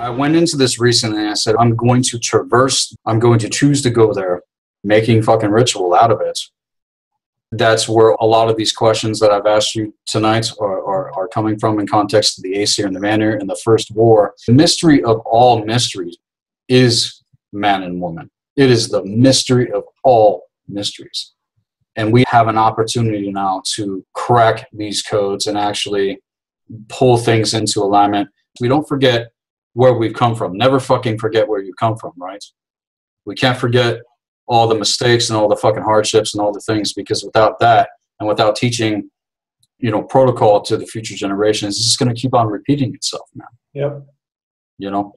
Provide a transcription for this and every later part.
I went into this recently and I said, I'm going to choose to go there, making fucking ritual out of it. That's where a lot of these questions that I've asked you tonight are coming from in context of the Aesir and the Vanir and the First War. The mystery of all mysteries is man and woman. It is the mystery of all mysteries. And we have an opportunity now to crack these codes and actually pull things into alignment. We don't forget where we've come from. Never fucking forget where you come from, right? We can't forget all the mistakes and all the fucking hardships and all the things, because without that and without teaching, you know, protocol to the future generations, it's just going to keep on repeating itself, man. Yep. You know,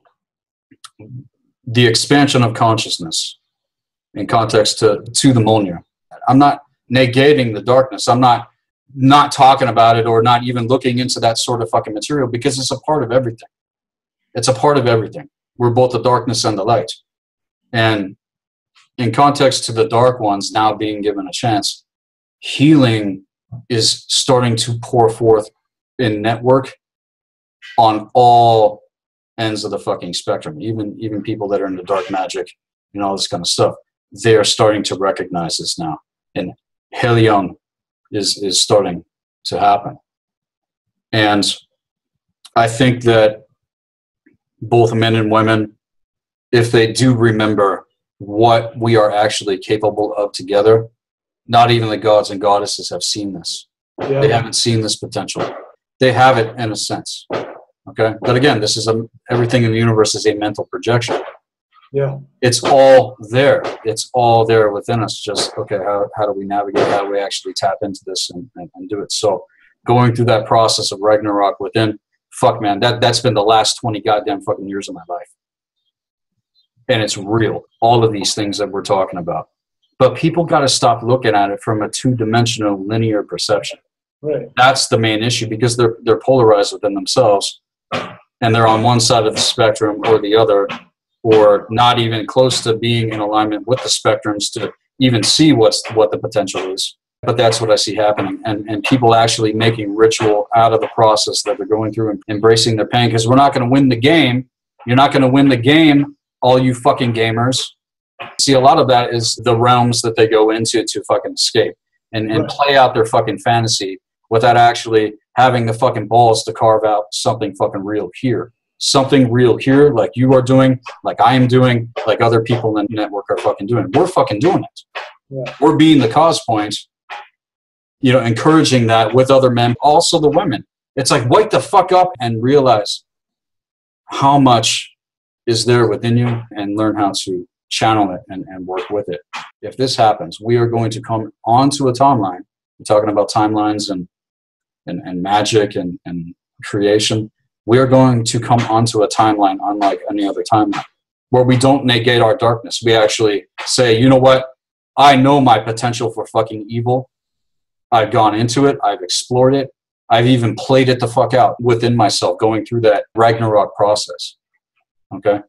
the expansion of consciousness in context to the Mjolnir. I'm not negating the darkness. I'm not talking about it or not even looking into that sort of fucking material, because it's a part of everything. It's a part of everything. We're both the darkness and the light. And in context to the dark ones now being given a chance, healing is starting to pour forth in network on all ends of the fucking spectrum. Even people that are into dark magic, you know, all this kind of stuff, they are starting to recognize this now. And Helion is starting to happen. And I think that both men and women, if they do remember what we are actually capable of together, not even the gods and goddesses have seen this. Yeah. They haven't seen this potential. They have it in a sense. Okay? But again, this is everything in the universe is a mental projection. Yeah. It's all there. It's all there within us. Just, okay, how do we navigate? How do we actually tap into this and do it? So going through that process of Ragnarok within, fuck, man, that's been the last 20 goddamn fucking years of my life. And it's real. All of these things that we're talking about. But people got to stop looking at it from a two-dimensional linear perception. Right. That's the main issue, because they're polarized within themselves. And they're on one side of the spectrum or the other, or not even close to being in alignment with the spectrums to even see what the potential is. But that's what I see happening. And people actually making ritual out of the process that they're going through and embracing their pain, because we're not going to win the game. You're not going to win the game, all you fucking gamers. See, a lot of that is the realms that they go into to fucking escape and right. Play out their fucking fantasy without actually having the fucking balls to carve out something fucking real here. Something real here, like you are doing, like I am doing, like other people in the network are fucking doing. We're fucking doing it. Yeah. We're being the cause point, you know, encouraging that with other men, also the women. It's like, wake the fuck up and realize how much is there within you and learn how to channel it and work with it. If this happens, we are going to come onto a timeline. We're talking about timelines and magic and creation. We are going to come onto a timeline unlike any other timeline, where we don't negate our darkness. We actually say, you know what? I know my potential for fucking evil. I've gone into it. I've explored it. I've even played it the fuck out within myself, going through that Ragnarok process. Okay?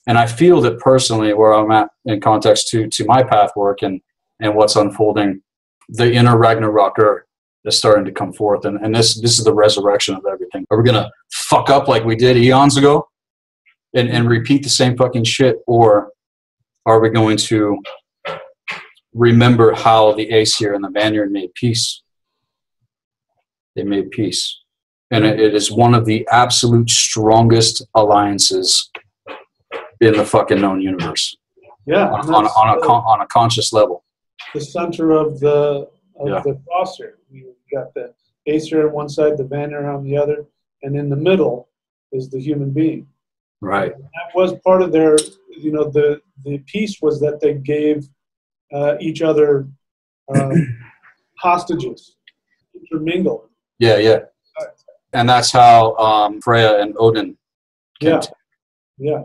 And I feel that personally, where I'm at in context to my path work and what's unfolding, the inner Ragnaroker is starting to come forth. And this is the resurrection of everything. Are we going to fuck up like we did eons ago and repeat the same fucking shit? Or are we going to remember how the Aesir and the Vanir made peace? They made peace. And it is one of the absolute strongest alliances in the fucking known universe. Yeah. On a conscious level. The center of the roster. You've got the Aesir on one side, the Vanir on the other, and in the middle is the human being. Right. And that was part of their, you know, the peace was that they gave each other hostages, intermingled. Yeah, yeah. And that's how Freya and Odin came to. Yeah.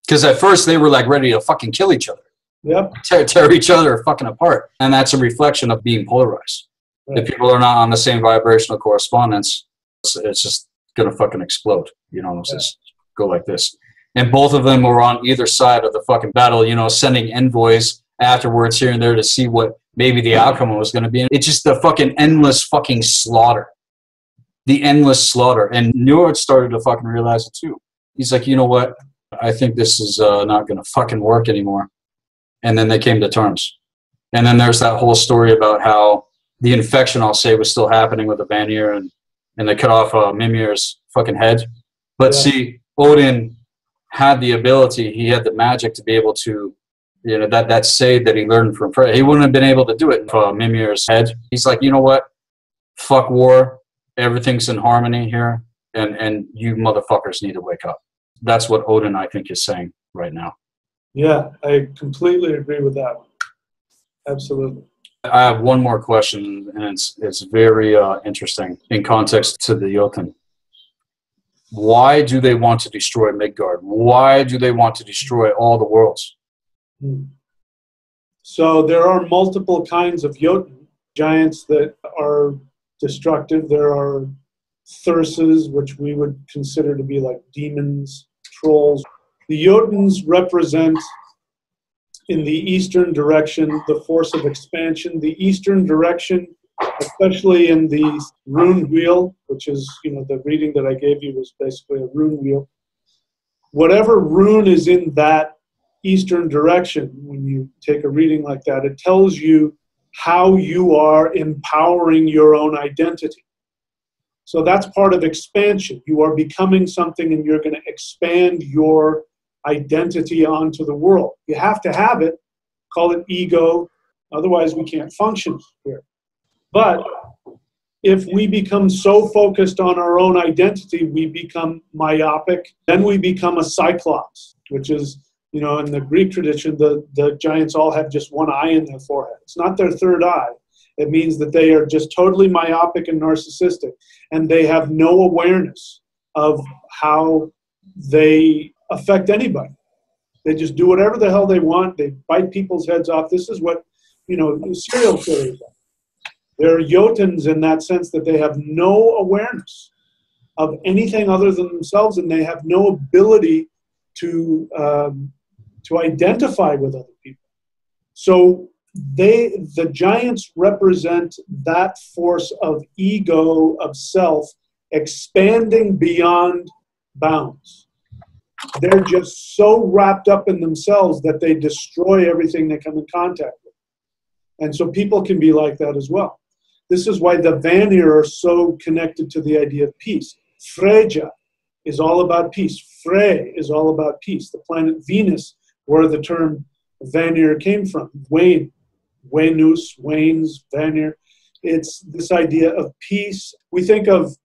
Because at first they were like ready to fucking kill each other. Yep. Tear each other fucking apart. And that's a reflection of being polarized. Right. If people are not on the same vibrational correspondence, it's just going to fucking explode. You know, it's just go like this. And both of them were on either side of the fucking battle, you know, sending envoys afterwards here and there to see what maybe the outcome was going to be. It's just the fucking endless fucking slaughter. The endless slaughter. And Njord started to fucking realize it too. He's like, you know what? I think this is not going to fucking work anymore. And then they came to terms. And then there's that whole story about how the infection, I'll say, was still happening with the Vanir, and they cut off Mimir's fucking head. But see, Odin had the ability, he had the magic to be able to, you know, that save that he learned from Freya. He wouldn't have been able to do it for Mimir's head. He's like, you know what? Fuck war. Everything's in harmony here. And you motherfuckers need to wake up. That's what Odin, I think, is saying right now. Yeah, I completely agree with that one. Absolutely. I have one more question, and it's very interesting in context to the Jotun. Why do they want to destroy Midgard? Why do they want to destroy all the worlds? So there are multiple kinds of Jotun, giants that are destructive. There are Thurses, which we would consider to be like demons, trolls. The Jotuns represent, in the eastern direction, the force of expansion. The eastern direction, especially in the rune wheel, which is, you know, the reading that I gave you was basically a rune wheel. Whatever rune is in that eastern direction, when you take a reading like that, it tells you how you are empowering your own identity. So that's part of expansion. You are becoming something, and you're going to expand your identity onto the world. You have to have it. Call it ego. Otherwise, we can't function here. But if we become so focused on our own identity, we become myopic. Then we become a cyclops, which is, you know, in the Greek tradition, the giants all have just one eye in their forehead. It's not their third eye. It means that they are just totally myopic and narcissistic, and they have no awareness of how they affect anybody. They just do whatever the hell they want. They bite people's heads off. This is what, you know, serial killers are. They're Jotuns in that sense that they have no awareness of anything other than themselves, and they have no ability to identify with other people. So the giants represent that force of ego, of self, expanding beyond bounds. They're just so wrapped up in themselves that they destroy everything they come in contact with. And so people can be like that as well. This is why the Vanir are so connected to the idea of peace. Freyja is all about peace. Frey is all about peace. The planet Venus, where the term Vanir came from. Wayne, Wenus, Waynes, Vanir. It's this idea of peace. We think of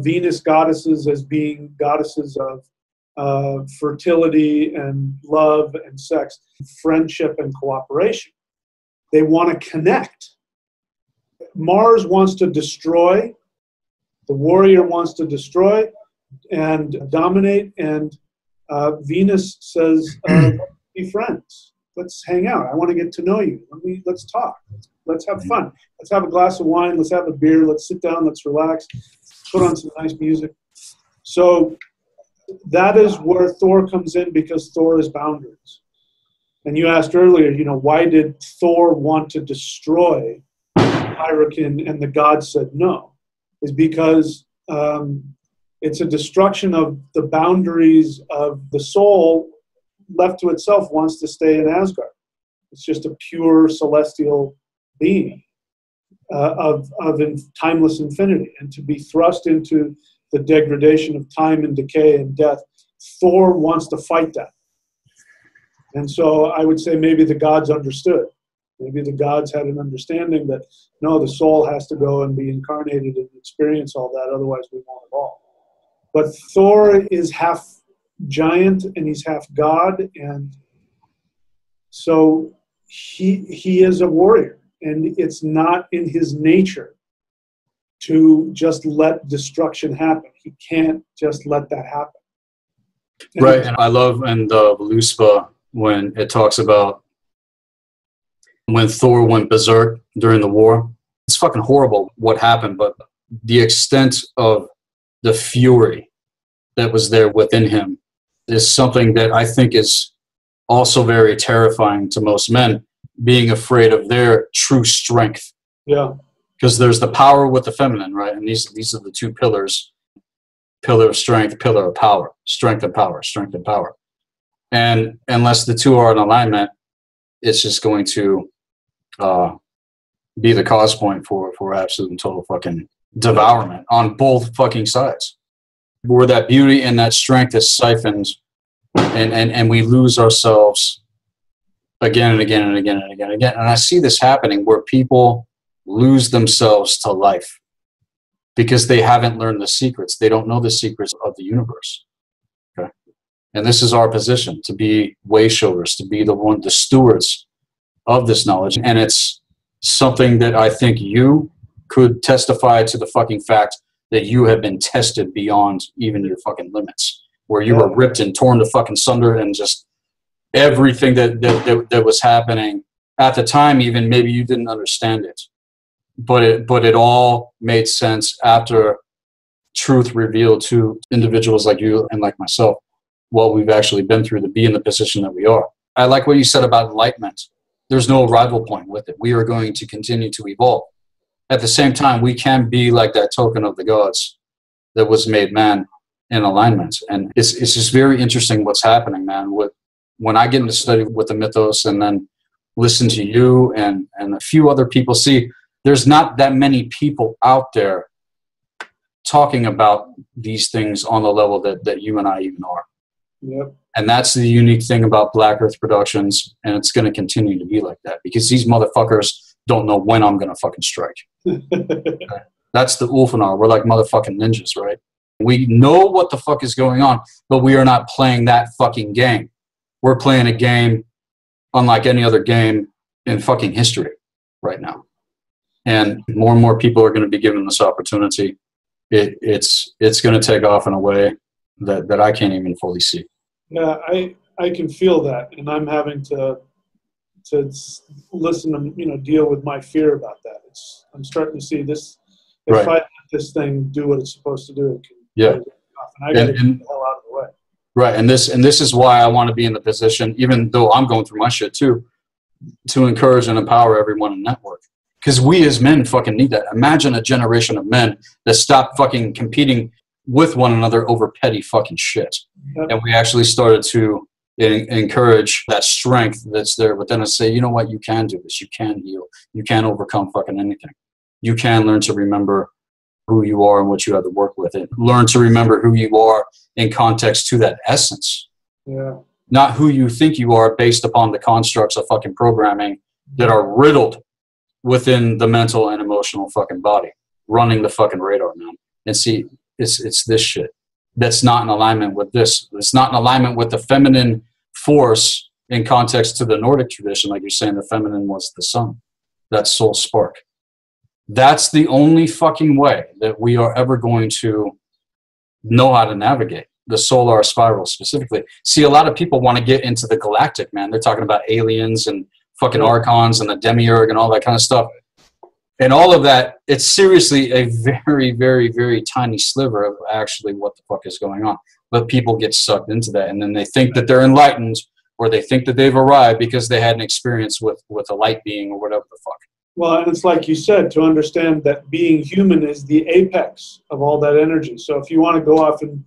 Venus goddesses as being goddesses of fertility and love and sex, friendship and cooperation. They want to connect. Mars wants to destroy. The warrior wants to destroy and dominate. And Venus says, let's be friends. Let's hang out. I want to get to know you. Let's talk. Let's have fun. Let's have a glass of wine. Let's have a beer. Let's sit down. Let's relax. Put on some nice music. So that is where Thor comes in, because Thor is boundaries. And you asked earlier, you know, why did Thor want to destroy Hyrrokin, and the gods said no? Is because it's a destruction of the boundaries of the soul. Left to itself wants to stay in Asgard. It's just a pure celestial being of timeless infinity. And to be thrust into the degradation of time and decay and death, Thor wants to fight that. And so I would say maybe the gods understood. Maybe the gods had an understanding that, no, the soul has to go and be incarnated and experience all that, otherwise we won't evolve. But Thor is half giant and he's half god, and so he is a warrior, and it's not in his nature to just let destruction happen. He can't just let that happen. Right, and I love in the Voluspa when it talks about when Thor went berserk during the war. It's fucking horrible what happened, but the extent of the fury that was there within him is something that I think is also very terrifying to most men, being afraid of their true strength. Yeah. Because there's the power with the feminine, right? And these are the two pillars. pillar of strength, pillar of power, strength and power, strength and power. And unless the two are in alignment, it's just going to be the cause point for absolute and total fucking devourment on both fucking sides, where that beauty and that strength is siphoned, and we lose ourselves again and again and again and again and again. And I see this happening where people lose themselves to life because they haven't learned the secrets. They don't know the secrets of the universe. Okay. And this is our position, to be way shoulders, to be the stewards of this knowledge. And it's something that I think you could testify to, the fucking fact that you have been tested beyond even your fucking limits, where you were ripped and torn to fucking sunder, and just everything that was happening at the time, even maybe you didn't understand it, but it all made sense after truth revealed to individuals like you and like myself what we've actually been through to be in the position that we are. I like what you said about enlightenment. There's no arrival point with it. We are going to continue to evolve. At the same time, we can be like that token of the gods that was made man in alignment. And it's just very interesting what's happening, man. When I get into study with the mythos and then listen to you and a few other people, see, there's not that many people out there talking about these things on the level that you and I even are. Yep. And that's the unique thing about Black Earth Productions, and it's going to continue to be like that because these motherfuckers don't know when I'm going to fucking strike. Okay? That's the Ulfanar. We're like motherfucking ninjas, right? We know what the fuck is going on, but we are not playing that fucking game. We're playing a game unlike any other game in fucking history right now. And more people are going to be given this opportunity. It's going to take off in a way that I can't even fully see. Yeah, I can feel that, and I'm having to listen and deal with my fear about that. I'm starting to see this. If I let this thing do what it's supposed to do, it can yeah. Off, and I got to get the hell out of the way. Right, and this is why I want to be in the position, even though I'm going through my shit too, to encourage and empower everyone in the network. Because we as men fucking need that. Imagine a generation of men that stop fucking competing with one another over petty fucking shit. Yep. And we actually started to encourage that strength that's there, but then I say, you know what, you can do this. You can heal. You can overcome fucking anything. You can learn to remember who you are and what you have to work with it. Learn to remember who you are in context to that essence. Yeah. Not who you think you are based upon the constructs of fucking programming that are riddled within the mental and emotional fucking body, running the fucking radar, man. And see, it's this shit that's not in alignment with this. It's not in alignment with the feminine force in context to the Nordic tradition. Like you're saying, the feminine was the sun, that soul spark. That's the only fucking way that we are ever going to know how to navigate the solar spiral specifically. See, a lot of people want to get into the galactic, man. They're talking about aliens and fucking archons and the demiurge and all that kind of stuff. And all of that, it's seriously a very, very, very tiny sliver of actually what the fuck is going on. But people get sucked into that, and then they think that they're enlightened, or they think that they've arrived because they had an experience with a light being or whatever the fuck. Well, and it's like you said, to understand that being human is the apex of all that energy. So if you want to go off and,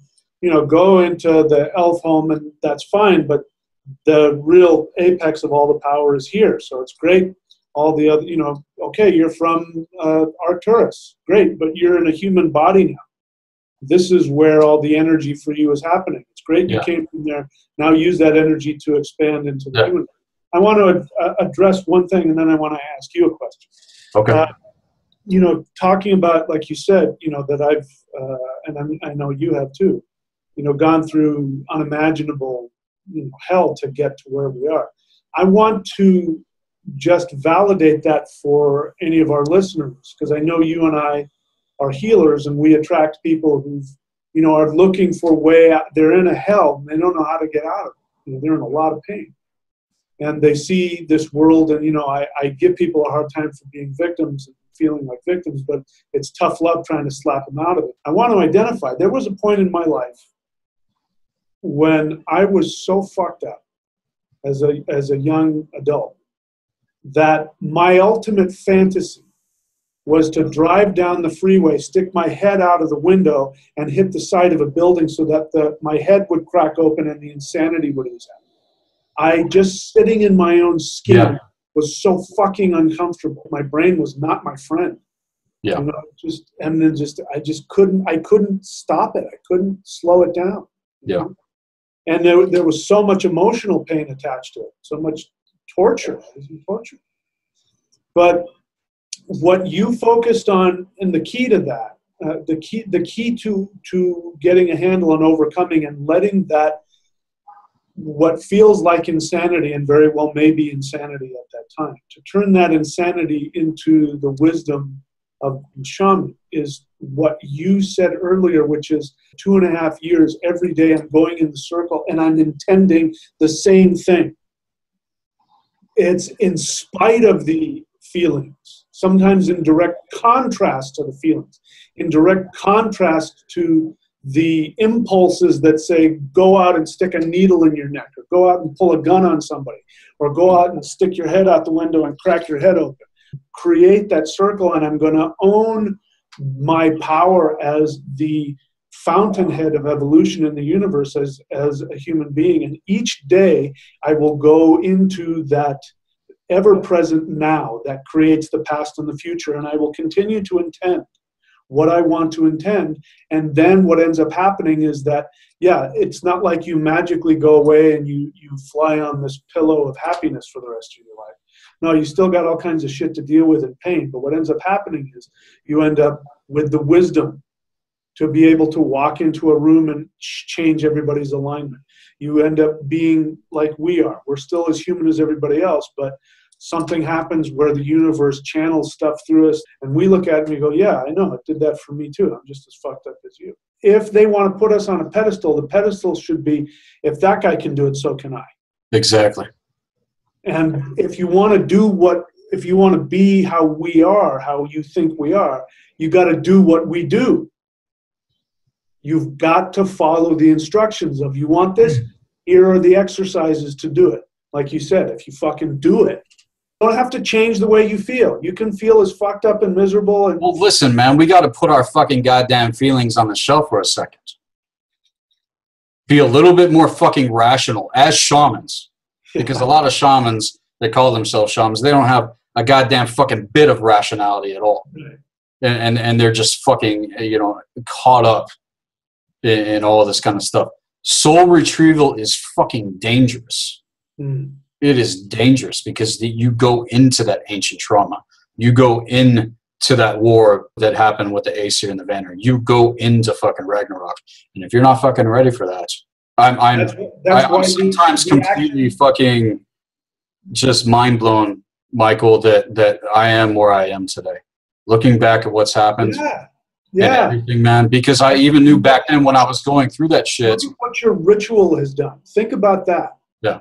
go into the elf home, and that's fine, but the real apex of all the power is here. So it's great. All the other, okay, you're from Arcturus. Great, but you're in a human body now. This is where all the energy for you is happening. It's great you came from there. Now use that energy to expand into the human. I want to address one thing, and then I want to ask you a question. Okay. Talking about, like you said, that I've, and I know you have too, gone through unimaginable hell to get to where we are. I want to just validate that for any of our listeners, because I know you and I are healers, and we attract people who, are looking for a way out. They're in a hell, and they don't know how to get out of it. They're in a lot of pain. And they see this world, and, I give people a hard time for being victims and feeling like victims, but it's tough love trying to slap them out of it. I want to identify, there was a point in my life when I was so fucked up as a young adult that my ultimate fantasy was to drive down the freeway, stick my head out of the window, and hit the side of a building so that my head would crack open and the insanity would happen. I just sitting in my own skin was so fucking uncomfortable. My brain was not my friend. Yeah. You know, I couldn't stop it. I couldn't slow it down. Yeah. And there was so much emotional pain attached to it, so much torture. It was torture. But what you focused on, and the key to that, the key to getting a handle on overcoming and letting that, what feels like insanity and very well may be insanity at that time, to turn that insanity into the wisdom of shaman is what you said earlier, which is 2.5 years every day I'm going in the circle and I'm intending the same thing. It's in spite of the feelings, sometimes in direct contrast to the feelings, in direct contrast to the impulses that say, go out and stick a needle in your neck, or go out and pull a gun on somebody, or go out and stick your head out the window and crack your head open. Create that circle, and I'm going to own my power as the fountainhead of evolution in the universe as a human being. And each day I will go into that ever-present now that creates the past and the future, and I will continue to intend what I want to intend. And then what ends up happening is that, yeah, it's not like you magically go away and you fly on this pillow of happiness for the rest of your life. No, you still got all kinds of shit to deal with and pain. But what ends up happening is you end up with the wisdom to be able to walk into a room and change everybody's alignment. You end up being like we are. We're still as human as everybody else, but something happens where the universe channels stuff through us, and we look at it and we go, yeah, I know, it did that for me too. I'm just as fucked up as you. If they want to put us on a pedestal, the pedestal should be, if that guy can do it, so can I. Exactly. And if you want to be how we are, how you think we are, you got to do what we do. You've got to follow the instructions of, you want this? Here are the exercises to do it. Like you said, if you fucking do it, you don't have to change the way you feel. You can feel as fucked up and miserable. And well, listen, man, we got to put our fucking goddamn feelings on the shelf for a second. Be a little bit more fucking rational as shamans. Because a lot of shamans, they call themselves shamans, they don't have a goddamn fucking bit of rationality at all. Right. And they're just fucking, caught up in all of this kind of stuff. Soul retrieval is fucking dangerous. Mm. It is dangerous because you go into that ancient trauma. You go into that war that happened with the Aesir and the Vanir. You go into fucking Ragnarok. And if you're not fucking ready for that, I'm sometimes completely fucking just mind blown, Michael, that I am where I am today. Looking back at what's happened. Yeah. And everything, man, because I even knew back then when I was going through that shit. Look at what your ritual has done. Think about that. Yeah.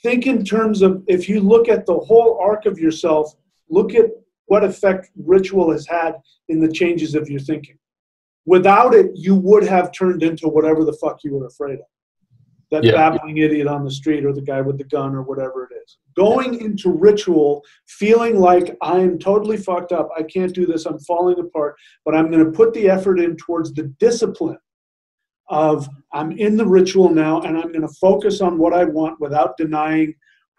Think in terms of, if you look at the whole arc of yourself, look at what effect ritual has had in the changes of your thinking. Without it, you would have turned into whatever the fuck you were afraid of. That babbling idiot on the street, or the guy with the gun, or whatever it is. Going into ritual, feeling like I'm totally fucked up, I can't do this, I'm falling apart, but I'm going to put the effort in towards the discipline of, I'm in the ritual now, and I'm going to focus on what I want without denying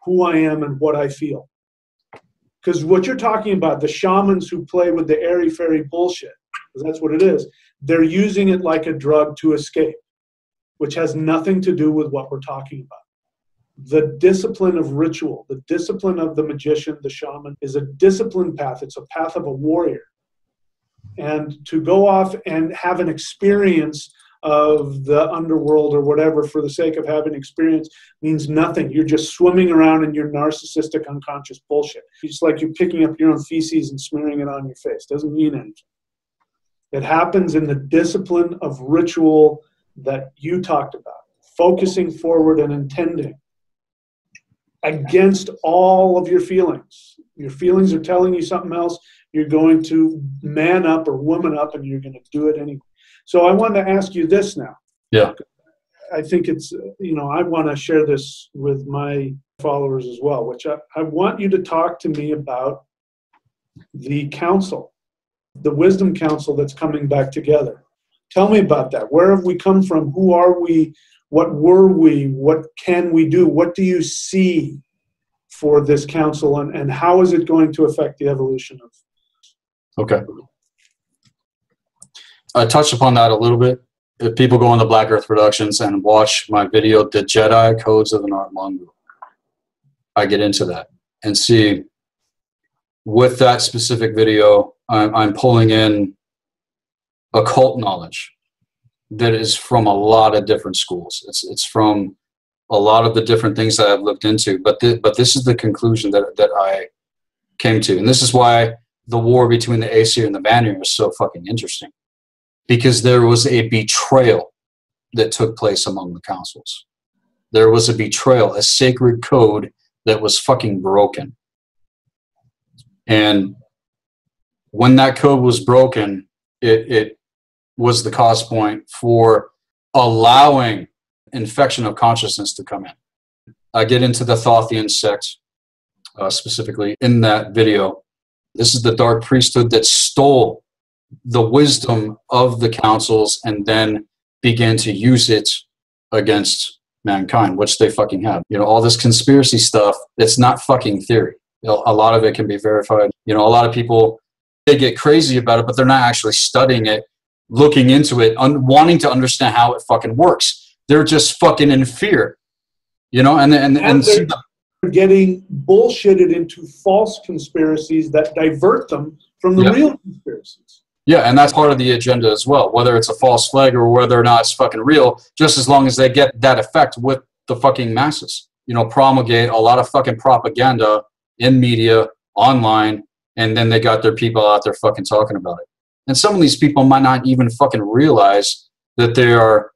who I am and what I feel. Because what you're talking about, the shamans who play with the airy-fairy bullshit, because that's what it is, they're using it like a drug to escape, which has nothing to do with what we're talking about. The discipline of ritual, the discipline of the magician, the shaman, is a disciplined path. It's a path of a warrior. And to go off and have an experience of the underworld or whatever for the sake of having experience means nothing. You're just swimming around in your narcissistic unconscious bullshit. It's like you're picking up your own feces and smearing it on your face. Doesn't mean anything. It happens in the discipline of ritual that you talked about, focusing forward and intending against all of your feelings. Your feelings are telling you something else. You're going to man up or woman up, and you're going to do it anyway. So I wanted to ask you this now. Yeah. I think it's, I want to share this with my followers as well, which I want you to talk to me about the council. the Wisdom Council that's coming back together. Tell me about that. Where have we come from? Who are we? What were we? What can we do? What do you see for this council, and how is it going to affect the evolution of? Okay. I touched upon that a little bit. If people go into Black Earth Productions and watch my video, The Jedi Codes of the Art Mongu, I get into that and see with that specific video, I'm pulling in occult knowledge that is from a lot of different schools. It's from a lot of the different things that I've looked into, but this is the conclusion that I came to. And this is why the war between the Aesir and the Vanir is so fucking interesting. Because there was a betrayal that took place among the councils. There was a betrayal, a sacred code that was fucking broken. And when that code was broken, it was the cause point for allowing infection of consciousness to come in. I get into the Thothian sect, specifically in that video. This is the dark priesthood that stole the wisdom of the councils and then began to use it against mankind, which they fucking have. You know, all this conspiracy stuff, it's not fucking theory. You know, a lot of it can be verified. You know, a lot of people, they get crazy about it, but they're not actually studying it, looking into it, wanting to understand how it fucking works. They're just fucking in fear. You know, and they're getting bullshitted into false conspiracies that divert them from the real conspiracies. Yeah, and that's part of the agenda as well, whether it's a false flag or whether or not it's fucking real, just as long as they get that effect with the fucking masses. You know, promulgate a lot of fucking propaganda in media, online, and then they got their people out there fucking talking about it. And some of these people might not even fucking realize that they are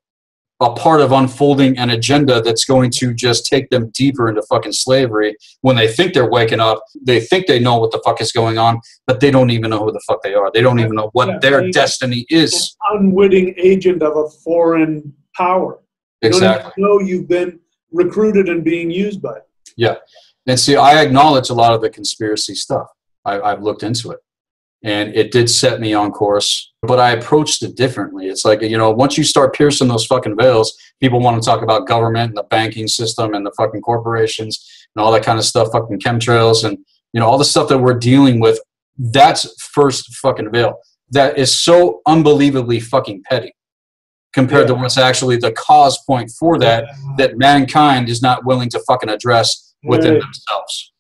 a part of unfolding an agenda that's going to just take them deeper into fucking slavery when they think they're waking up. They think they know what the fuck is going on, but they don't even know who the fuck they are. They don't even know what their destiny is. An unwitting agent of a foreign power. Exactly. You don't even know you've been recruited and being used by it. Yeah. And see, I acknowledge a lot of the conspiracy stuff. I've looked into it. And it did set me on course, but I approached it differently. It's like, you know, once you start piercing those fucking veils, people want to talk about government and the banking system and the fucking corporations and all that kind of stuff, fucking chemtrails and, you know, all the stuff that we're dealing with. That's first fucking veil. That is so unbelievably fucking petty compared to what's actually the cause point for that, that mankind is not willing to fucking address within themselves.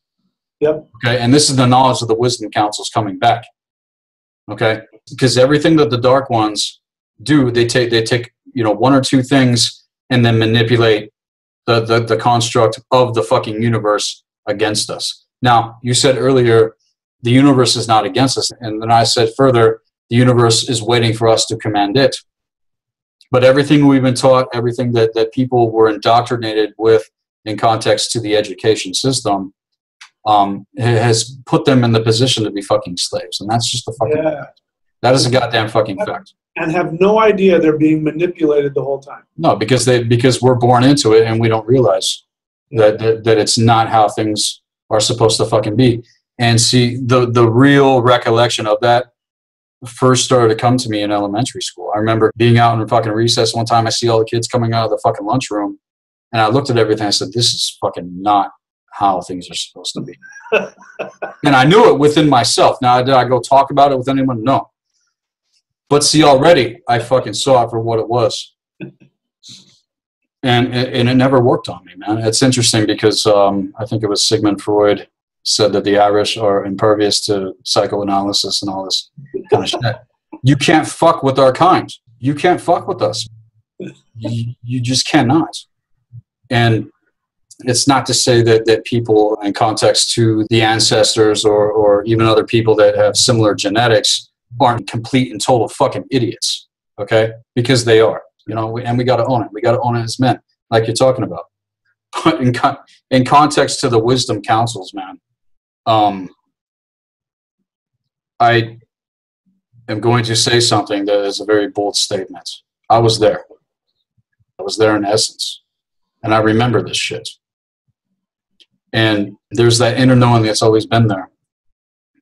Yep. Okay. And this is the knowledge of the wisdom councils coming back. Okay, because everything that the Dark Ones do, they take you know, one or two things and then manipulate the construct of the fucking universe against us. Now, you said earlier the universe is not against us, and then I said further, the universe is waiting for us to command it. But everything we've been taught, everything that people were indoctrinated with in context to the education system, has put them in the position to be fucking slaves, and that's just a fucking fact. That is a goddamn fucking fact. And have no idea they're being manipulated the whole time. No, because we're born into it and we don't realize that it's not how things are supposed to fucking be. And see, the real recollection of that first started to come to me in elementary school. I remember being out in fucking recess one time. I see all the kids coming out of the fucking lunchroom, and I looked at everything. I said, "This is fucking not how things are supposed to be." And I knew it within myself. Now, did I go talk about it with anyone? No. But see, already I fucking saw it for what it was. And it never worked on me, man. It's interesting because I think it was Sigmund Freud said that the Irish are impervious to psychoanalysis and all this kind of shit. You can't fuck with our kind. You can't fuck with us. You just cannot. And it's not to say that people in context to the ancestors or even other people that have similar genetics aren't complete and total fucking idiots, okay? Because they are, you know, and we got to own it. We got to own it as men, like you're talking about. But in context to the wisdom councils, man, I am going to say something that is a very bold statement. I was there. I was there in essence. And I remember this shit. And there's that inner knowing that's always been there.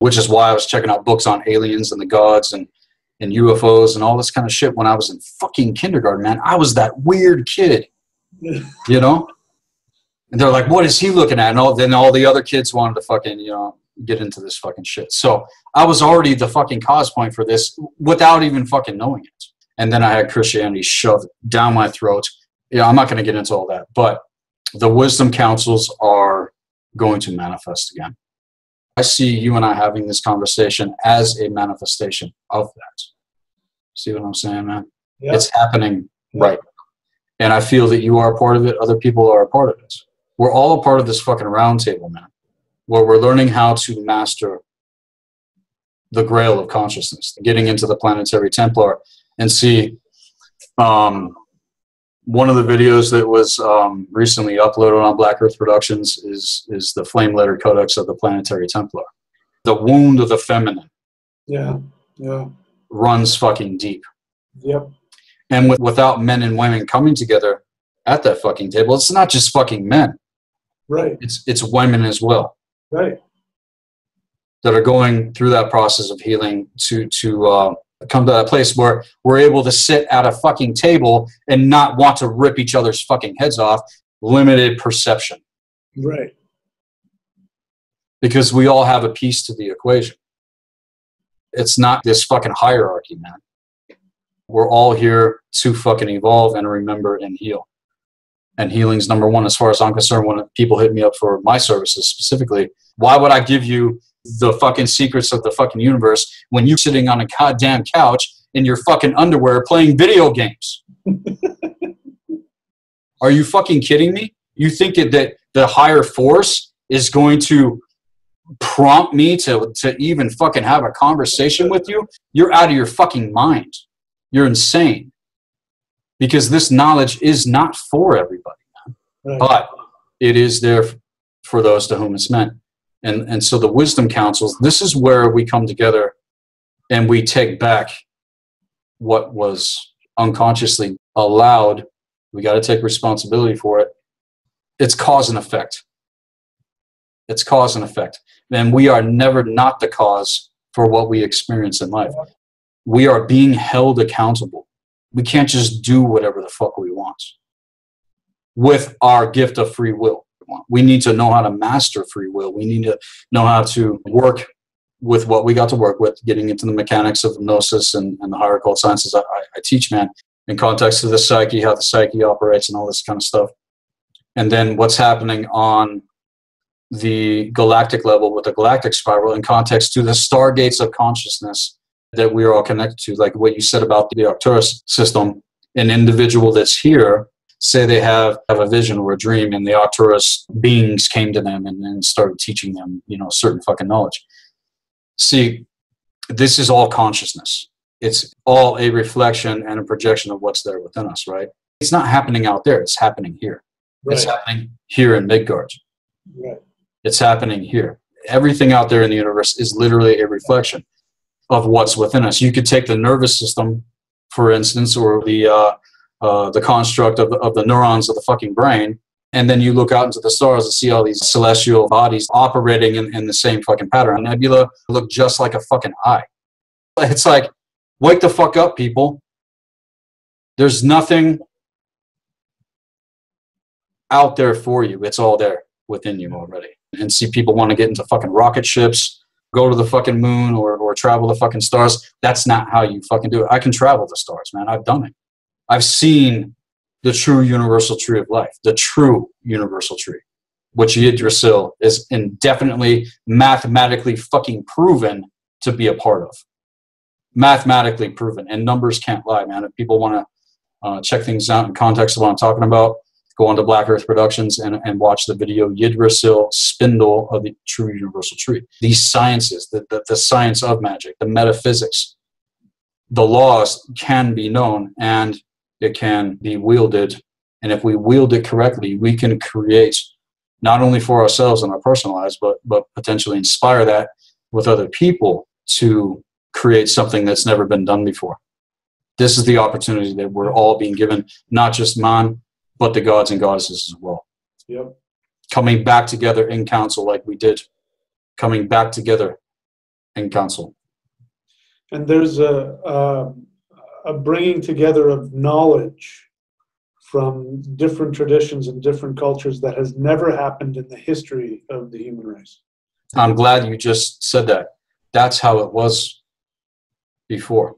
which is why I was checking out books on aliens and the gods and UFOs and all this kind of shit when I was in fucking kindergarten, man. I was that weird kid, you know? And they're like, what is he looking at? And then all the other kids wanted to fucking, you know, get into this fucking shit. So I was already the fucking cause point for this without even fucking knowing it. And then I had Christianity shoved down my throat. Yeah, I'm not going to get into all that, but the wisdom councils are going to manifest again. I see you and I having this conversation as a manifestation of that. See what I'm saying, man? Yep. It's happening right now. And I feel that you are a part of it. Other people are a part of it. We're all a part of this fucking round table, man, where we're learning how to master the grail of consciousness, getting into the planetary Templar. And see, one of the videos that was recently uploaded on Black Earth Productions is the Flame Letter Codex of the Planetary Templar. The wound of the feminine runs fucking deep. Yep. And without men and women coming together at that fucking table, it's not just fucking men. Right. It's women as well. Right. That are going through that process of healing to come to that place where we're able to sit at a fucking table and not want to rip each other's fucking heads off. Limited perception. Right. Because we all have a piece to the equation. It's not this fucking hierarchy, man. We're all here to fucking evolve and remember and heal. And healing's number one as far as I'm concerned. When people hit me up for my services specifically, why would I give you the fucking secrets of the fucking universe when you're sitting on a goddamn couch in your fucking underwear playing video games? Are you fucking kidding me? You think that the higher force is going to prompt me to even fucking have a conversation with you? You're out of your fucking mind. You're insane. Because this knowledge is not for everybody, man. Right. But it is there for those to whom it's meant. And so the wisdom councils, this is where we come together and we take back what was unconsciously allowed. We got to take responsibility for it. It's cause and effect. It's cause and effect. And we are never not the cause for what we experience in life. We are being held accountable. We can't just do whatever the fuck we want with our gift of free will. We need to know how to master free will. We need to know how to work with what we got to work with, getting into the mechanics of gnosis and the higher occult sciences I teach, man, in context of the psyche, how the psyche operates and all this kind of stuff. And then what's happening on the galactic level with the galactic spiral in context to the stargates of consciousness that we are all connected to. Like what you said about the Arcturus system, an individual that's here, say they have a vision or a dream and the Arcturus beings came to them and started teaching them, you know, certain fucking knowledge. See, this is all consciousness. It's all a reflection and a projection of what's there within us, right? It's not happening out there. It's happening here. Right. It's happening here in Midgard. Right. It's happening here. Everything out there in the universe is literally a reflection of what's within us. You could take the nervous system, for instance, or the construct of the neurons of the fucking brain, and then you look out into the stars and see all these celestial bodies operating in the same fucking pattern. A nebula look just like a fucking eye. It's like, wake the fuck up, people. There's nothing out there for you. It's all there within you already. And see people want to get into fucking rocket ships, go to the fucking moon, or travel the fucking stars. That's not how you fucking do it. I can travel the stars, man. I've done it. I've seen the true universal tree of life, the true universal tree, which Yggdrasil is indefinitely mathematically fucking proven to be a part of. Mathematically proven. And numbers can't lie, man. If people want to check things out in context of what I'm talking about, go on to Black Earth Productions and watch the video Yggdrasil Spindle of the True Universal Tree. These sciences, the science of magic, the metaphysics, the laws can be known and it can be wielded. And if we wield it correctly, we can create not only for ourselves and our personal lives, but potentially inspire that with other people to create something that's never been done before. This is the opportunity that we're all being given, not just man, but the gods and goddesses as well. Yep. Coming back together in council like we did. Coming back together in council. And there's a bringing together of knowledge from different traditions and different cultures that has never happened in the history of the human race. I'm glad you just said that. That's how it was before.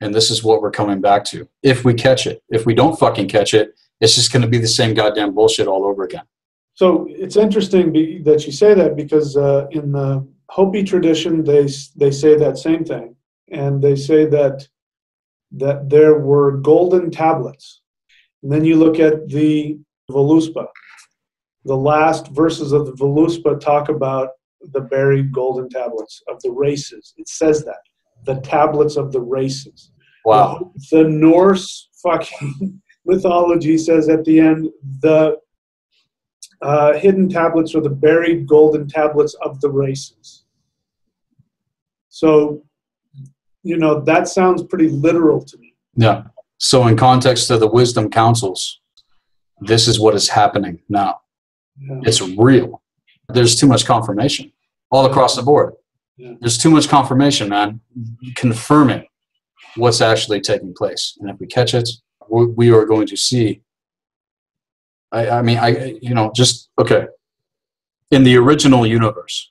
And this is what we're coming back to. If we catch it. If we don't fucking catch it, it's just going to be the same goddamn bullshit all over again. So it's interesting that you say that, because in the Hopi tradition, they say that same thing. And they say that there were golden tablets. And then you look at the Voluspa. The last verses of the Voluspa talk about the buried golden tablets of the races. It says that. The tablets of the races. Wow. The Norse fucking mythology says at the end, the hidden tablets are the buried golden tablets of the races. So, you know, that sounds pretty literal to me. Yeah. So in context of the wisdom councils, this is what is happening now. Yeah. It's real. There's too much confirmation all across the board. Yeah. There's too much confirmation, man, confirming what's actually taking place. And if we catch it, we are going to see. Okay. In the original universe,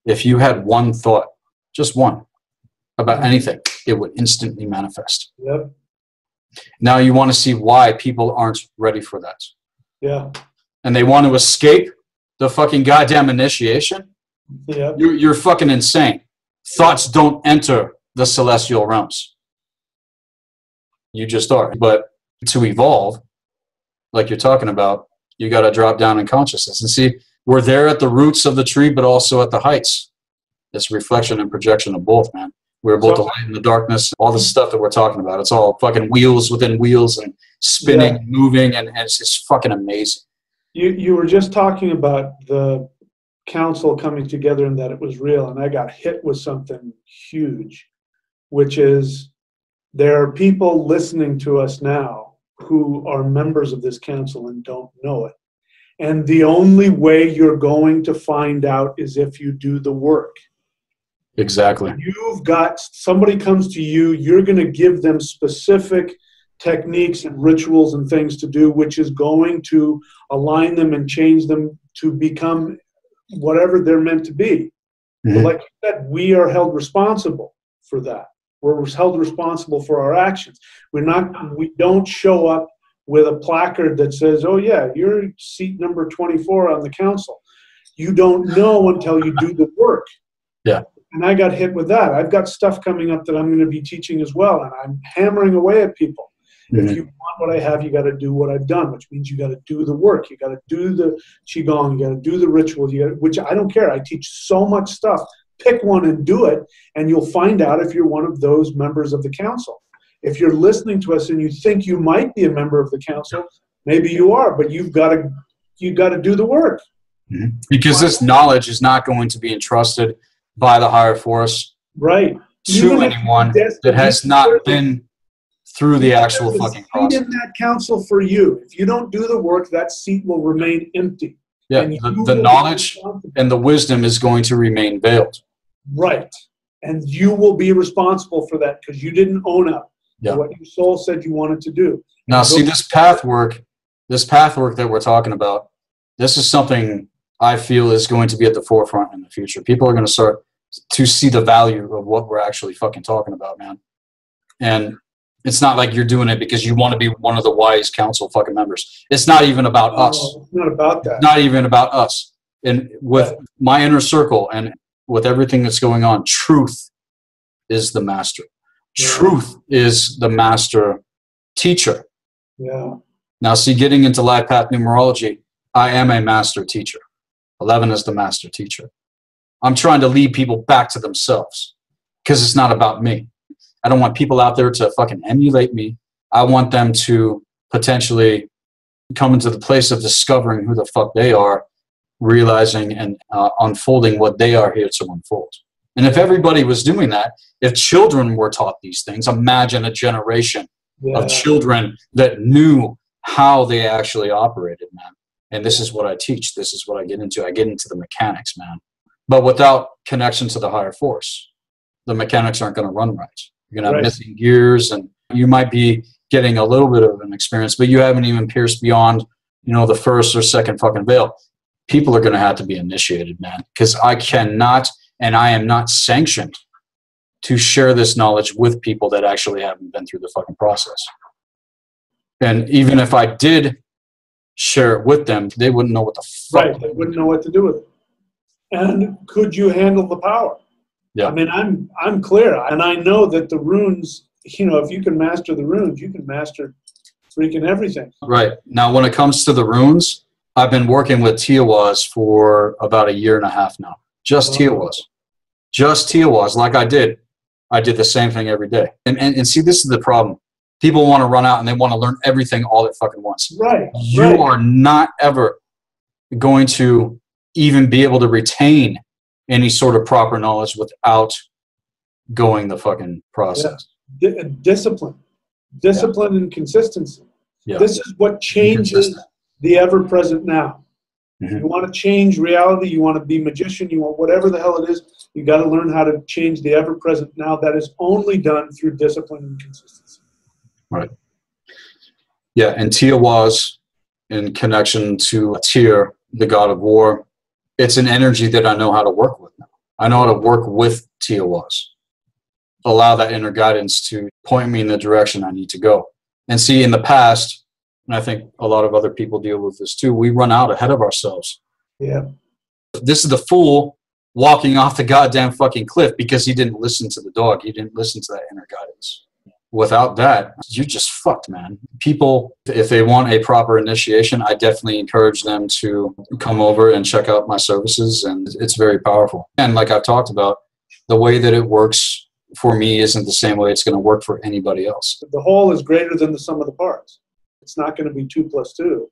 if you had one thought, just one, about anything, it would instantly manifest. Yep. Now you want to see why people aren't ready for that. Yeah. And they want to escape the fucking goddamn initiation. Yep. You're fucking insane. Thoughts don't enter the celestial realms. You just are. But to evolve, like you're talking about, you got to drop down in consciousness. And see, we're there at the roots of the tree, but also at the heights. It's reflection and projection of both, man. We're both the light and the darkness, all the stuff that we're talking about. It's all fucking wheels within wheels and spinning, and moving, and it's just fucking amazing. You were just talking about the council coming together and that it was real, and I got hit with something huge, which is there are people listening to us now who are members of this council and don't know it. And the only way you're going to find out is if you do the work. Exactly. You've got, somebody comes to you, you're going to give them specific techniques and rituals and things to do, which is going to align them and change them to become whatever they're meant to be. Mm-hmm. But like you said, we are held responsible for that. We're held responsible for our actions. We don't show up with a placard that says, oh yeah, you're seat number 24 on the council. You don't know until you do the work. Yeah. And I got hit with that. I've got stuff coming up that I'm going to be teaching as well, and I'm hammering away at people. Mm-hmm. If you want what I have, you got to do what I've done, which means you got to do the work. You got to do the qigong. You got to do the ritual. Which I don't care. I teach so much stuff. Pick one and do it, and you'll find out if you're one of those members of the council. If you're listening to us and you think you might be a member of the council, maybe you are, but you've got to do the work. Mm-hmm. Because this knowledge is not going to be entrusted by the higher force, right, to anyone that has not been through the actual fucking process. In that council for you. If you don't do the work, that seat will remain empty. Yeah, the knowledge and the wisdom is going to remain veiled. Right, and you will be responsible for that because you didn't own up to what your soul said you wanted to do. Now, see, this path work that we're talking about, this is something I feel is going to be at the forefront in the future. People are going to start to see the value of what we're actually fucking talking about, man. And it's not like you're doing it because you want to be one of the wise council fucking members. It's not even about us. It's not about that. It's not even about us. And with my inner circle and with everything that's going on, truth is the master. Yeah. Truth is the master teacher. Yeah. Now, see, getting into life path numerology, I am a master teacher. 11 is the master teacher. I'm trying to lead people back to themselves because it's not about me. I don't want people out there to fucking emulate me. I want them to potentially come into the place of discovering who the fuck they are, realizing and unfolding what they are here to unfold. And if everybody was doing that, if children were taught these things, imagine a generation of children that knew how they actually operated, man. And this is what I teach. This is what I get into. I get into the mechanics, man. But without connection to the higher force, the mechanics aren't going to run right. You're going to have missing gears, and you might be getting a little bit of an experience, but you haven't even pierced beyond, the first or second fucking veil. People are going to have to be initiated, man, because I cannot, and I am not sanctioned to share this knowledge with people that actually haven't been through the fucking process. And even if I did share it with them, they wouldn't know what the fuck. Right, they wouldn't know what to do with it. And could you handle the power? Yeah. I mean, I'm clear, and I know that the runes, if you can master the runes, you can master freaking everything. Right. Now, when it comes to the runes, I've been working with Tiawas for about 1.5 years now. Just Tiawas. Just Tiawas, like I did. I did the same thing every day. And see, this is the problem. People want to run out and they want to learn everything all at fucking once. Right. You are not ever going to even be able to retain any sort of proper knowledge without going the fucking process. Yeah. Discipline and consistency. Yeah. This is what changes the ever-present now. Mm-hmm. You want to change reality, you want to be magician, you want whatever the hell it is, you got to learn how to change the ever-present now. That is only done through discipline and consistency. Right. Yeah, and Tiawas, in connection to Tyr, the god of war, it's an energy that I know how to work with now. I know how to work with Tiawas. Allow that inner guidance to point me in the direction I need to go. And see, in the past, and I think a lot of other people deal with this too, we run out ahead of ourselves. Yeah. This is the fool walking off the goddamn fucking cliff because he didn't listen to the dog. He didn't listen to that inner guidance. Without that, you're just fucked, man. People, if they want a proper initiation, I definitely encourage them to come over and check out my services, and it's very powerful. And like I've talked about, the way that it works for me isn't the same way it's going to work for anybody else. The whole is greater than the sum of the parts. It's not going to be 2 + 2.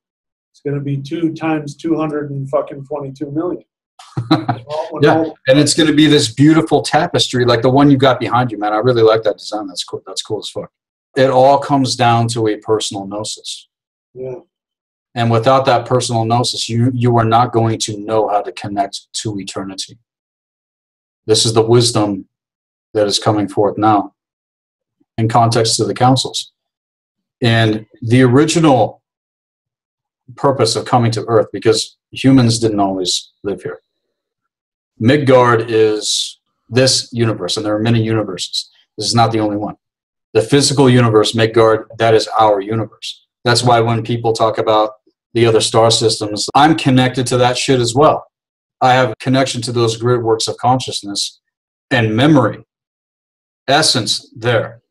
It's going to be 2 times 222 million. Yeah, and it's going to be this beautiful tapestry like the one you got behind you, man. I really like that design. That's cool. That's cool as fuck. It all comes down to a personal gnosis. Yeah. And without that personal gnosis, you are not going to know how to connect to eternity. This is the wisdom that is coming forth now in context to the councils. And the original purpose of coming to Earth, because humans didn't always live here. Midgard is this universe, and there are many universes. This is not the only one. The physical universe, Midgard, that is our universe. That's why when people talk about the other star systems, I'm connected to that shit as well. I have a connection to those grid works of consciousness and memory, essence there.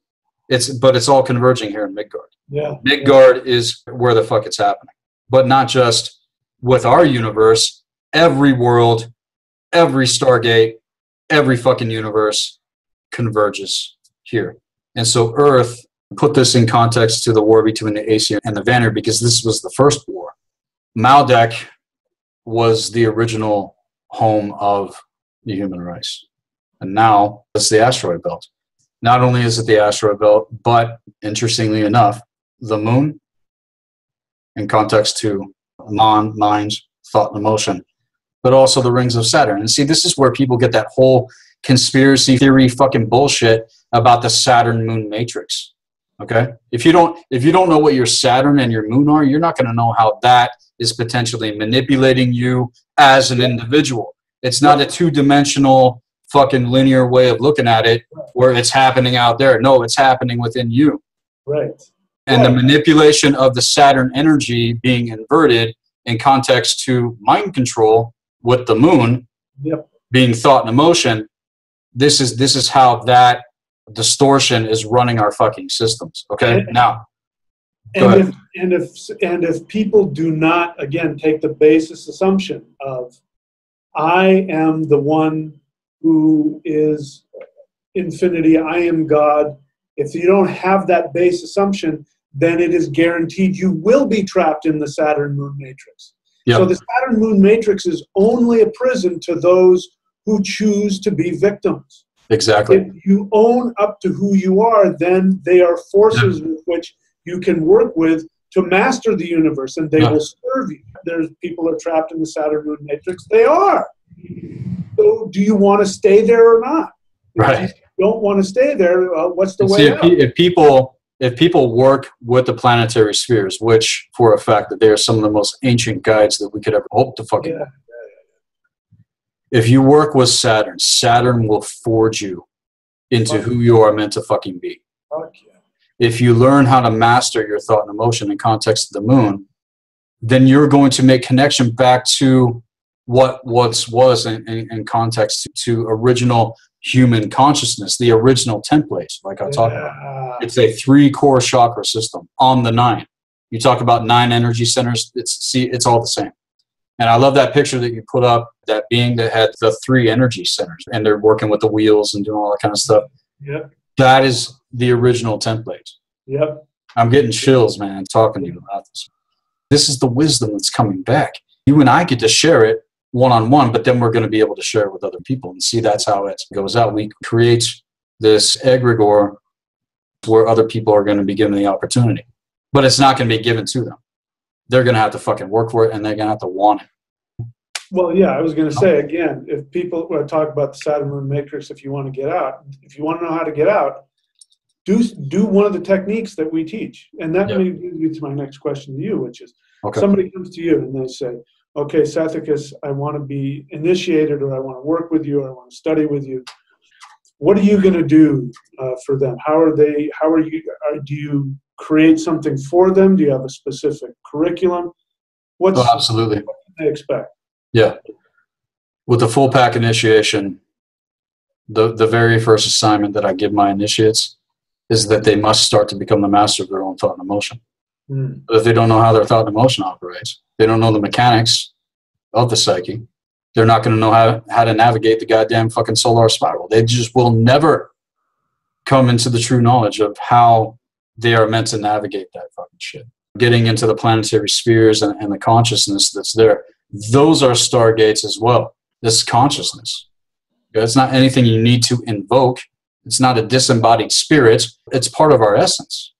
But it's all converging here in Midgard. Yeah. Midgard is where the fuck it's happening. But not just with our universe, every world, every Stargate, every fucking universe converges here. And so Earth, put this in context to the war between the Aesir and the Vanir, because this was the first war. Maldek was the original home of the human race. And now it's the asteroid belt. Not only is it the asteroid belt, but interestingly enough, the moon, in context to mind, thought, and emotion, but also the rings of Saturn. And see, this is where people get that whole conspiracy theory fucking bullshit about the Saturn moon matrix. Okay? If you don't know what your Saturn and your moon are, you're not going to know how that is potentially manipulating you as an individual. It's not a two-dimensional fucking linear way of looking at it where it's happening out there. No, it's happening within you. Right. And the manipulation of the Saturn energy being inverted in context to mind control with the moon being thought and emotion, this is how that distortion is running our fucking systems. Okay? Now, if people do not, again, take the basis assumption of I am the one who is infinity, I am God. If you don't have that base assumption, then it is guaranteed you will be trapped in the Saturn moon matrix. Yep. So the Saturn moon matrix is only a prison to those who choose to be victims. Exactly. If you own up to who you are, then they are forces with which you can work with to master the universe, and they will serve you. There's people are trapped in the Saturn moon matrix. They are. So do you want to stay there or not? Right. If you don't want to stay there, what's the way See, out? if people work with the planetary spheres, which for a fact that they are some of the most ancient guides that we could ever hope to fucking. Yeah. If you work with Saturn, Saturn will forge you into who you are meant to fucking be. Fuck yeah. If you learn how to master your thought and emotion in context of the moon, then you're going to make connection back to what once was in context to original human consciousness, the original template, like I talked about. It's a 3-core chakra system on the 9. You talk about 9 energy centers, it's all the same. And I love that picture that you put up, that being that had the 3 energy centers, and they're working with the wheels and doing all that kind of stuff. Yep. That is the original template. Yep. I'm getting chills, man, talking to you about this. This is the wisdom that's coming back. You and I get to share it one-on-one, but then we're going to be able to share it with other people. And see, that's how it goes out. We create this egregore where other people are going to be given the opportunity. But it's not going to be given to them. They're going to have to fucking work for it, and they're going to have to want it. Well, yeah, I was going to say, again, if people talk about the Saturn Moon Matrix, if you want to get out, if you want to know how to get out, do one of the techniques that we teach. And that may lead me to my next question to you, which is, somebody comes to you and they say, okay, Sethikus, I want to be initiated, or I want to work with you, or I want to study with you. What are you going to do for them? Do you create something for them? Do you have a specific curriculum? Absolutely. What can they expect? Yeah. With the full pack initiation, the very first assignment that I give my initiates is that they must start to become the master of their own thought and emotion. But if they don't know how their thought and emotion operates, they don't know the mechanics of the psyche, they're not going to know how to navigate the goddamn fucking solar spiral. They just will never come into the true knowledge of how they are meant to navigate that fucking shit. Getting into the planetary spheres and the consciousness that's there, those are stargates as well. This consciousness. It's not anything you need to invoke. It's not a disembodied spirit. It's part of our essence.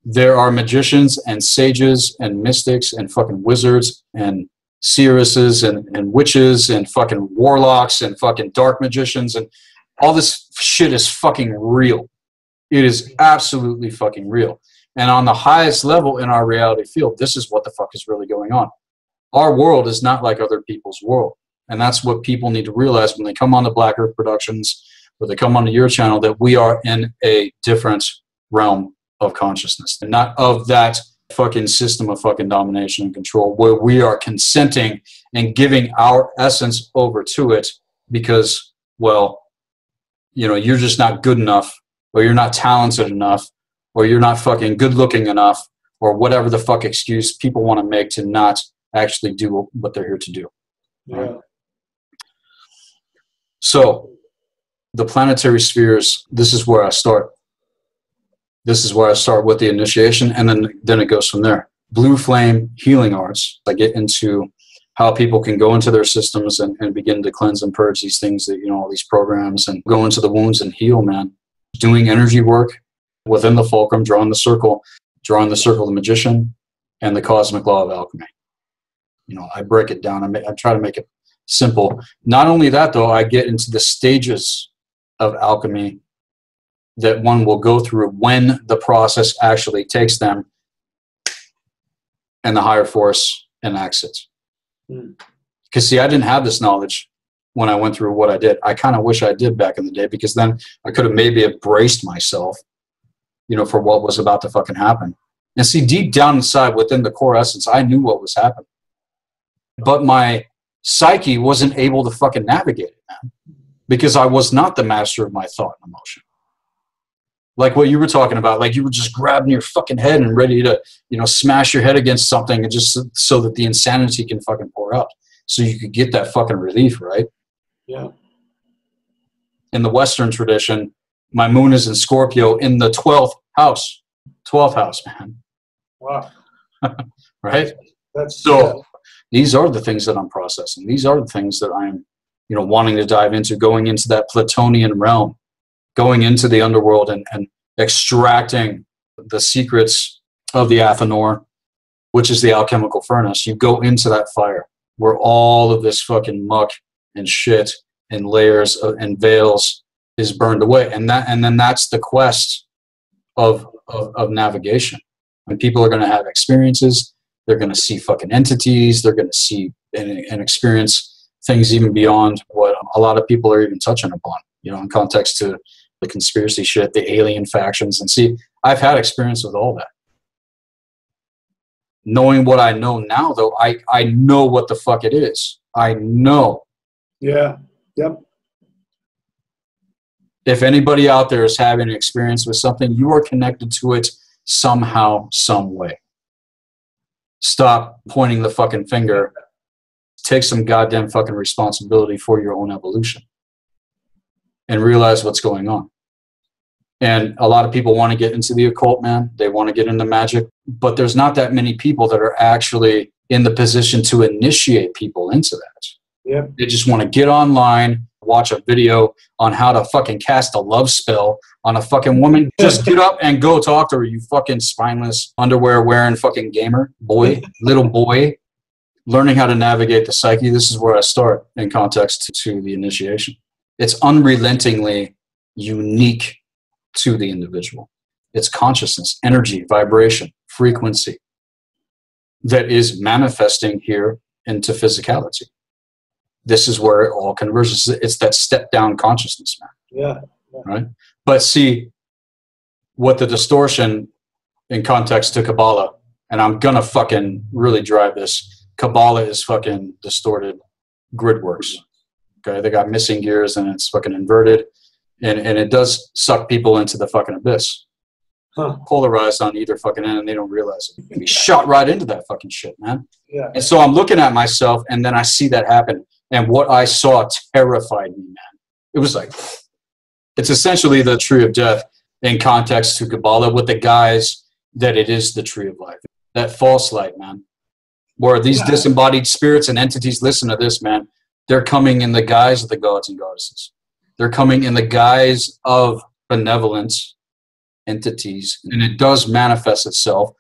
There are magicians and sages and mystics and fucking wizards and seeresses and witches and fucking warlocks and fucking dark magicians, and all this shit is fucking real. It is absolutely fucking real. And on the highest level in our reality field, this is what the fuck is really going on. Our world is not like other people's world. And that's what people need to realize when they come on the Black Earth Productions, or they come onto your channel, that we are in a different realm of consciousness, and not of that fucking system of fucking domination and control, where we are consenting and giving our essence over to it because, well, you know, you're just not good enough, or you're not talented enough, or you're not fucking good looking enough, or whatever the fuck excuse people want to make to not actually do what they're here to do. Yeah. Right? So the planetary spheres, this is where I start. This is where I start with the initiation, and then it goes from there. Blue Flame Healing Arts. I get into how people can go into their systems and begin to cleanse and purge these things, that, you know, all these programs, and go into the wounds and heal, man. Doing energy work within the fulcrum, drawing the circle of the magician, and the cosmic law of alchemy. You know, I break it down. I try to make it simple. Not only that, though, I get into the stages of alchemy that one will go through when the process actually takes them and the higher force enacts it. Because, see, I didn't have this knowledge when I went through what I did. I kind of wish I did back in the day, because then I could have maybe braced myself, you know, for what was about to fucking happen. And see, deep down inside, within the core essence, I knew what was happening. But my psyche wasn't able to fucking navigate it, man, because I was not the master of my thought and emotion. Like what you were talking about, like you were just grabbing your fucking head and ready to, you know, smash your head against something, and just so that the insanity can fucking pour out, so you could get that fucking relief, right? Yeah. In the Western tradition, my moon is in Scorpio in the 12th house. 12th house, man. Wow. Right? That's so. Yeah. These are the things that I'm processing. These are the things that I'm, you know, wanting to dive into, going into that Platonian realm, going into the underworld and extracting the secrets of the Athanor, which is the alchemical furnace. You go into that fire where all of this fucking muck and shit and layers and veils is burned away. And then that's the quest of navigation. And people are going to have experiences. They're going to see fucking entities. They're going to see and experience things even beyond what a lot of people are even touching upon, you know, in context to the conspiracy shit, the alien factions. And see, I've had experience with all that. Knowing what I know now, though, I know what the fuck it is. I know. Yeah. Yep. If anybody out there is having an experience with something, you are connected to it somehow, some way. Stop pointing the fucking finger. Take some goddamn fucking responsibility for your own evolution and realize what's going on. And a lot of people want to get into the occult, man. They want to get into magic, but there's not that many people that are actually in the position to initiate people into that. Yeah. They just want to get online, watch a video on how to fucking cast a love spell on a fucking woman. Just get up and go talk to her, you fucking spineless, underwear wearing fucking gamer boy, little boy. Learning how to navigate the psyche. This is where I start in context to the initiation. It's unrelentingly unique to the individual. It's consciousness, energy, vibration, frequency that is manifesting here into physicality. This is where it all converges. It's that step down consciousness, man. Yeah. Right? But see, what the distortion in context to Kabbalah, and I'm going to fucking really drive this, Kabbalah is fucking distorted grid works. Okay, they got missing gears and it's fucking inverted, and it does suck people into the fucking abyss. Polarized on either fucking end, and they don't realize it. You can be shot right into that fucking shit, man. Yeah. And so I'm looking at myself, and then I see that happen, and what I saw terrified me, man. It was like, it's essentially the tree of death in context to Kabbalah with the guise that it is the tree of life. That false light, man. Where these disembodied spirits and entities, listen to this, man, they're coming in the guise of the gods and goddesses. They're coming in the guise of benevolence entities, and it does manifest itself.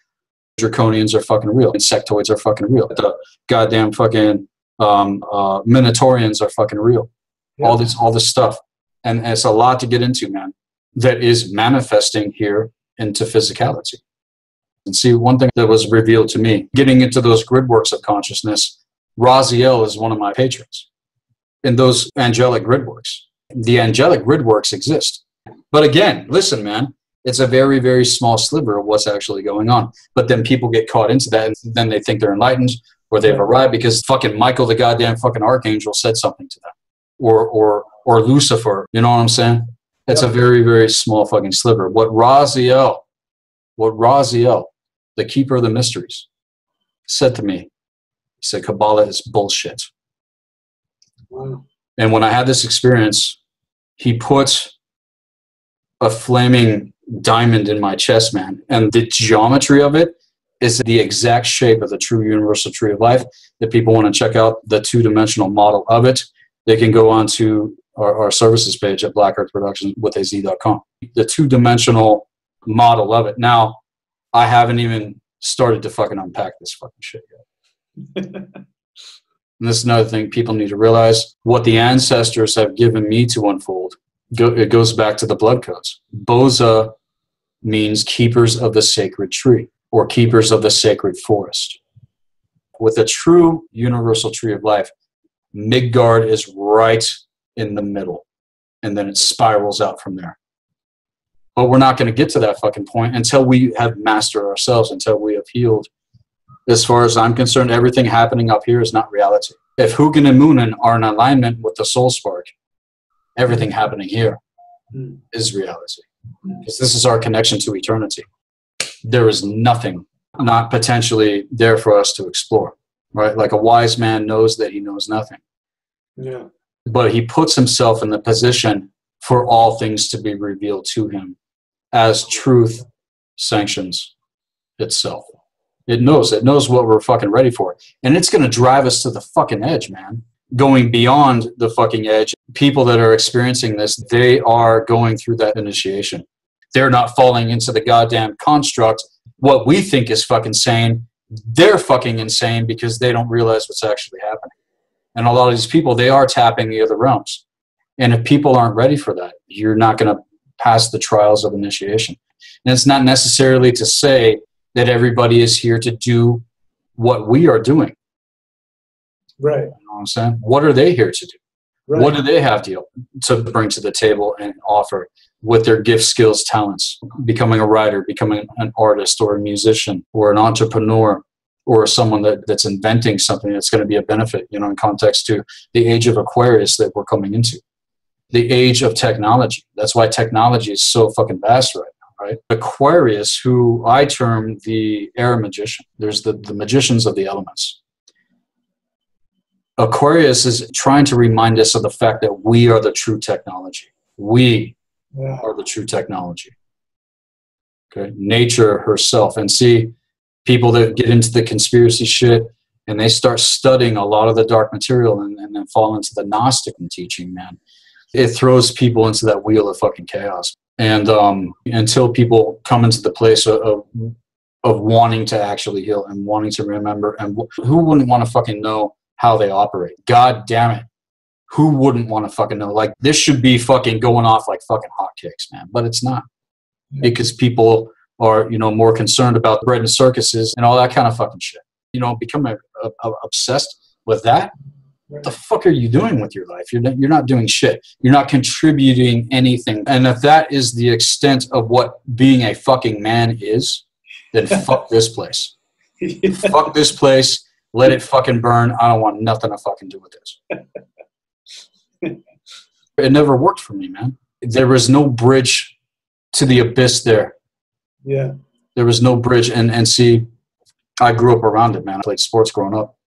Draconians are fucking real. Insectoids are fucking real. The goddamn fucking Minotaurians are fucking real. Yeah. All this stuff. And it's a lot to get into, man, that is manifesting here into physicality. And see, one thing that was revealed to me, getting into those grid works of consciousness, Raziel is one of my patrons in those angelic grid works. The angelic grid works exist. But again, listen, man, it's a very, very small sliver of what's actually going on. But then people get caught into that, and then they think they're enlightened or they've arrived because fucking Michael, the goddamn fucking archangel, said something to them. Or Lucifer, you know what I'm saying? It's a very, very small fucking sliver. What Raziel, the keeper of the mysteries, said to me, he said, Kabbalah is bullshit. Wow. And when I had this experience, he put a flaming diamond in my chest, man. And the geometry of it is the exact shape of the true universal tree of life. If people want to check out the two-dimensional model of it, they can go on to our services page at blackearthproductionswithaz.com. The two-dimensional model of it. Now, I haven't even started to fucking unpack this fucking shit yet. And this is another thing people need to realize. What the ancestors have given me to unfold, it goes back to the blood codes. Boza means keepers of the sacred tree or keepers of the sacred forest. With a true universal tree of life, Midgard is right in the middle, and then it spirals out from there. But we're not going to get to that fucking point until we have mastered ourselves, until we have healed. As far as I'm concerned, everything happening up here is not reality. If Hugin and Moonin are in alignment with the soul spark, everything happening here is reality. Because this is our connection to eternity. There is nothing not potentially there for us to explore, right? Like a wise man knows that he knows nothing. Yeah. But he puts himself in the position for all things to be revealed to him as truth sanctions itself. It knows what we're fucking ready for. And it's going to drive us to the fucking edge, man. Going beyond the fucking edge. People that are experiencing this, they are going through that initiation. They're not falling into the goddamn construct. What we think is fucking sane, they're fucking insane because they don't realize what's actually happening. And a lot of these people, they are tapping the other realms. And if people aren't ready for that, you're not going to pass the trials of initiation. And it's not necessarily to say that everybody is here to do what we are doing. Right. You know what I'm saying? What are they here to do? Right. What do they have to bring to the table and offer with their gifts, skills, talents? Becoming a writer, becoming an artist or a musician or an entrepreneur or someone that's inventing something that's going to be a benefit, you know, in context to the age of Aquarius that we're coming into. The age of technology. That's why technology is so fucking vast right now, right? Aquarius, who I term the air magician. There's the magicians of the elements. Aquarius is trying to remind us of the fact that we are the true technology. We are the true technology. Okay? Nature herself. And see, people that get into the conspiracy shit and they start studying a lot of the dark material and then fall into the Gnostic teaching, man. It throws people into that wheel of fucking chaos. And until people come into the place of wanting to actually heal and wanting to remember, and who wouldn't want to fucking know how they operate? God damn it. Who wouldn't want to fucking know? Like, this should be fucking going off like fucking hotcakes, man. But it's not. Because people are, you know, more concerned about bread and circuses and all that kind of fucking shit. You know, become obsessed with that. What the fuck are you doing with your life? You're not doing shit. You're not contributing anything. And if that is the extent of what being a fucking man is, then fuck this place. Fuck this place. Let it fucking burn. I don't want nothing to fucking do with this. It never worked for me, man. There was no bridge to the abyss there. Yeah. There was no bridge. And see, I grew up around it, man. I played sports growing up.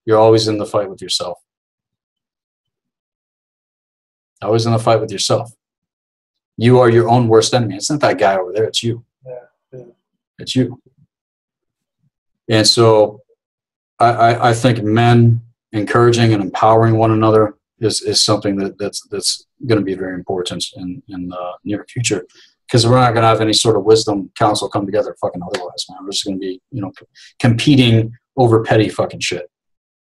You're always in the fight with yourself. Always in a fight with yourself. You are your own worst enemy. It's not that guy over there. It's you. Yeah. It's you. And so I think men encouraging and empowering one another is something that's going to be very important in the near future, because we're not going to have any sort of wisdom council come together fucking otherwise, man. We're just going to be, you know, competing over petty fucking shit.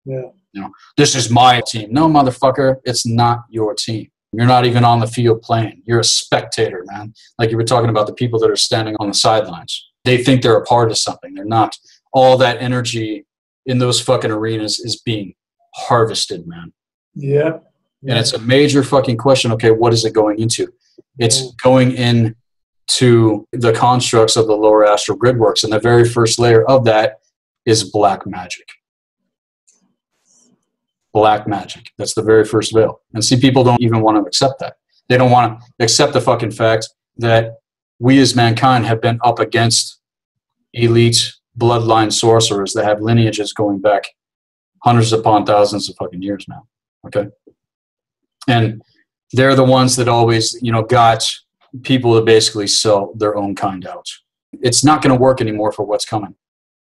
Yeah. You know, this is my team. No, motherfucker, it's not your team. You're not even on the field playing. You're a spectator, man. Like you were talking about the people that are standing on the sidelines. They think they're a part of something. They're not. All that energy in those fucking arenas is being harvested, man. Yeah. And it's a major fucking question. Okay, what is it going into? It's going into the constructs of the lower astral grid works. And the very first layer of that is black magic. Black magic. That's the very first veil. And see, people don't even want to accept that. They don't want to accept the fucking fact that we as mankind have been up against elite bloodline sorcerers that have lineages going back hundreds upon thousands of fucking years now. Okay? And they're the ones that always, you know, got people to basically sell their own kind out. It's not going to work anymore for what's coming.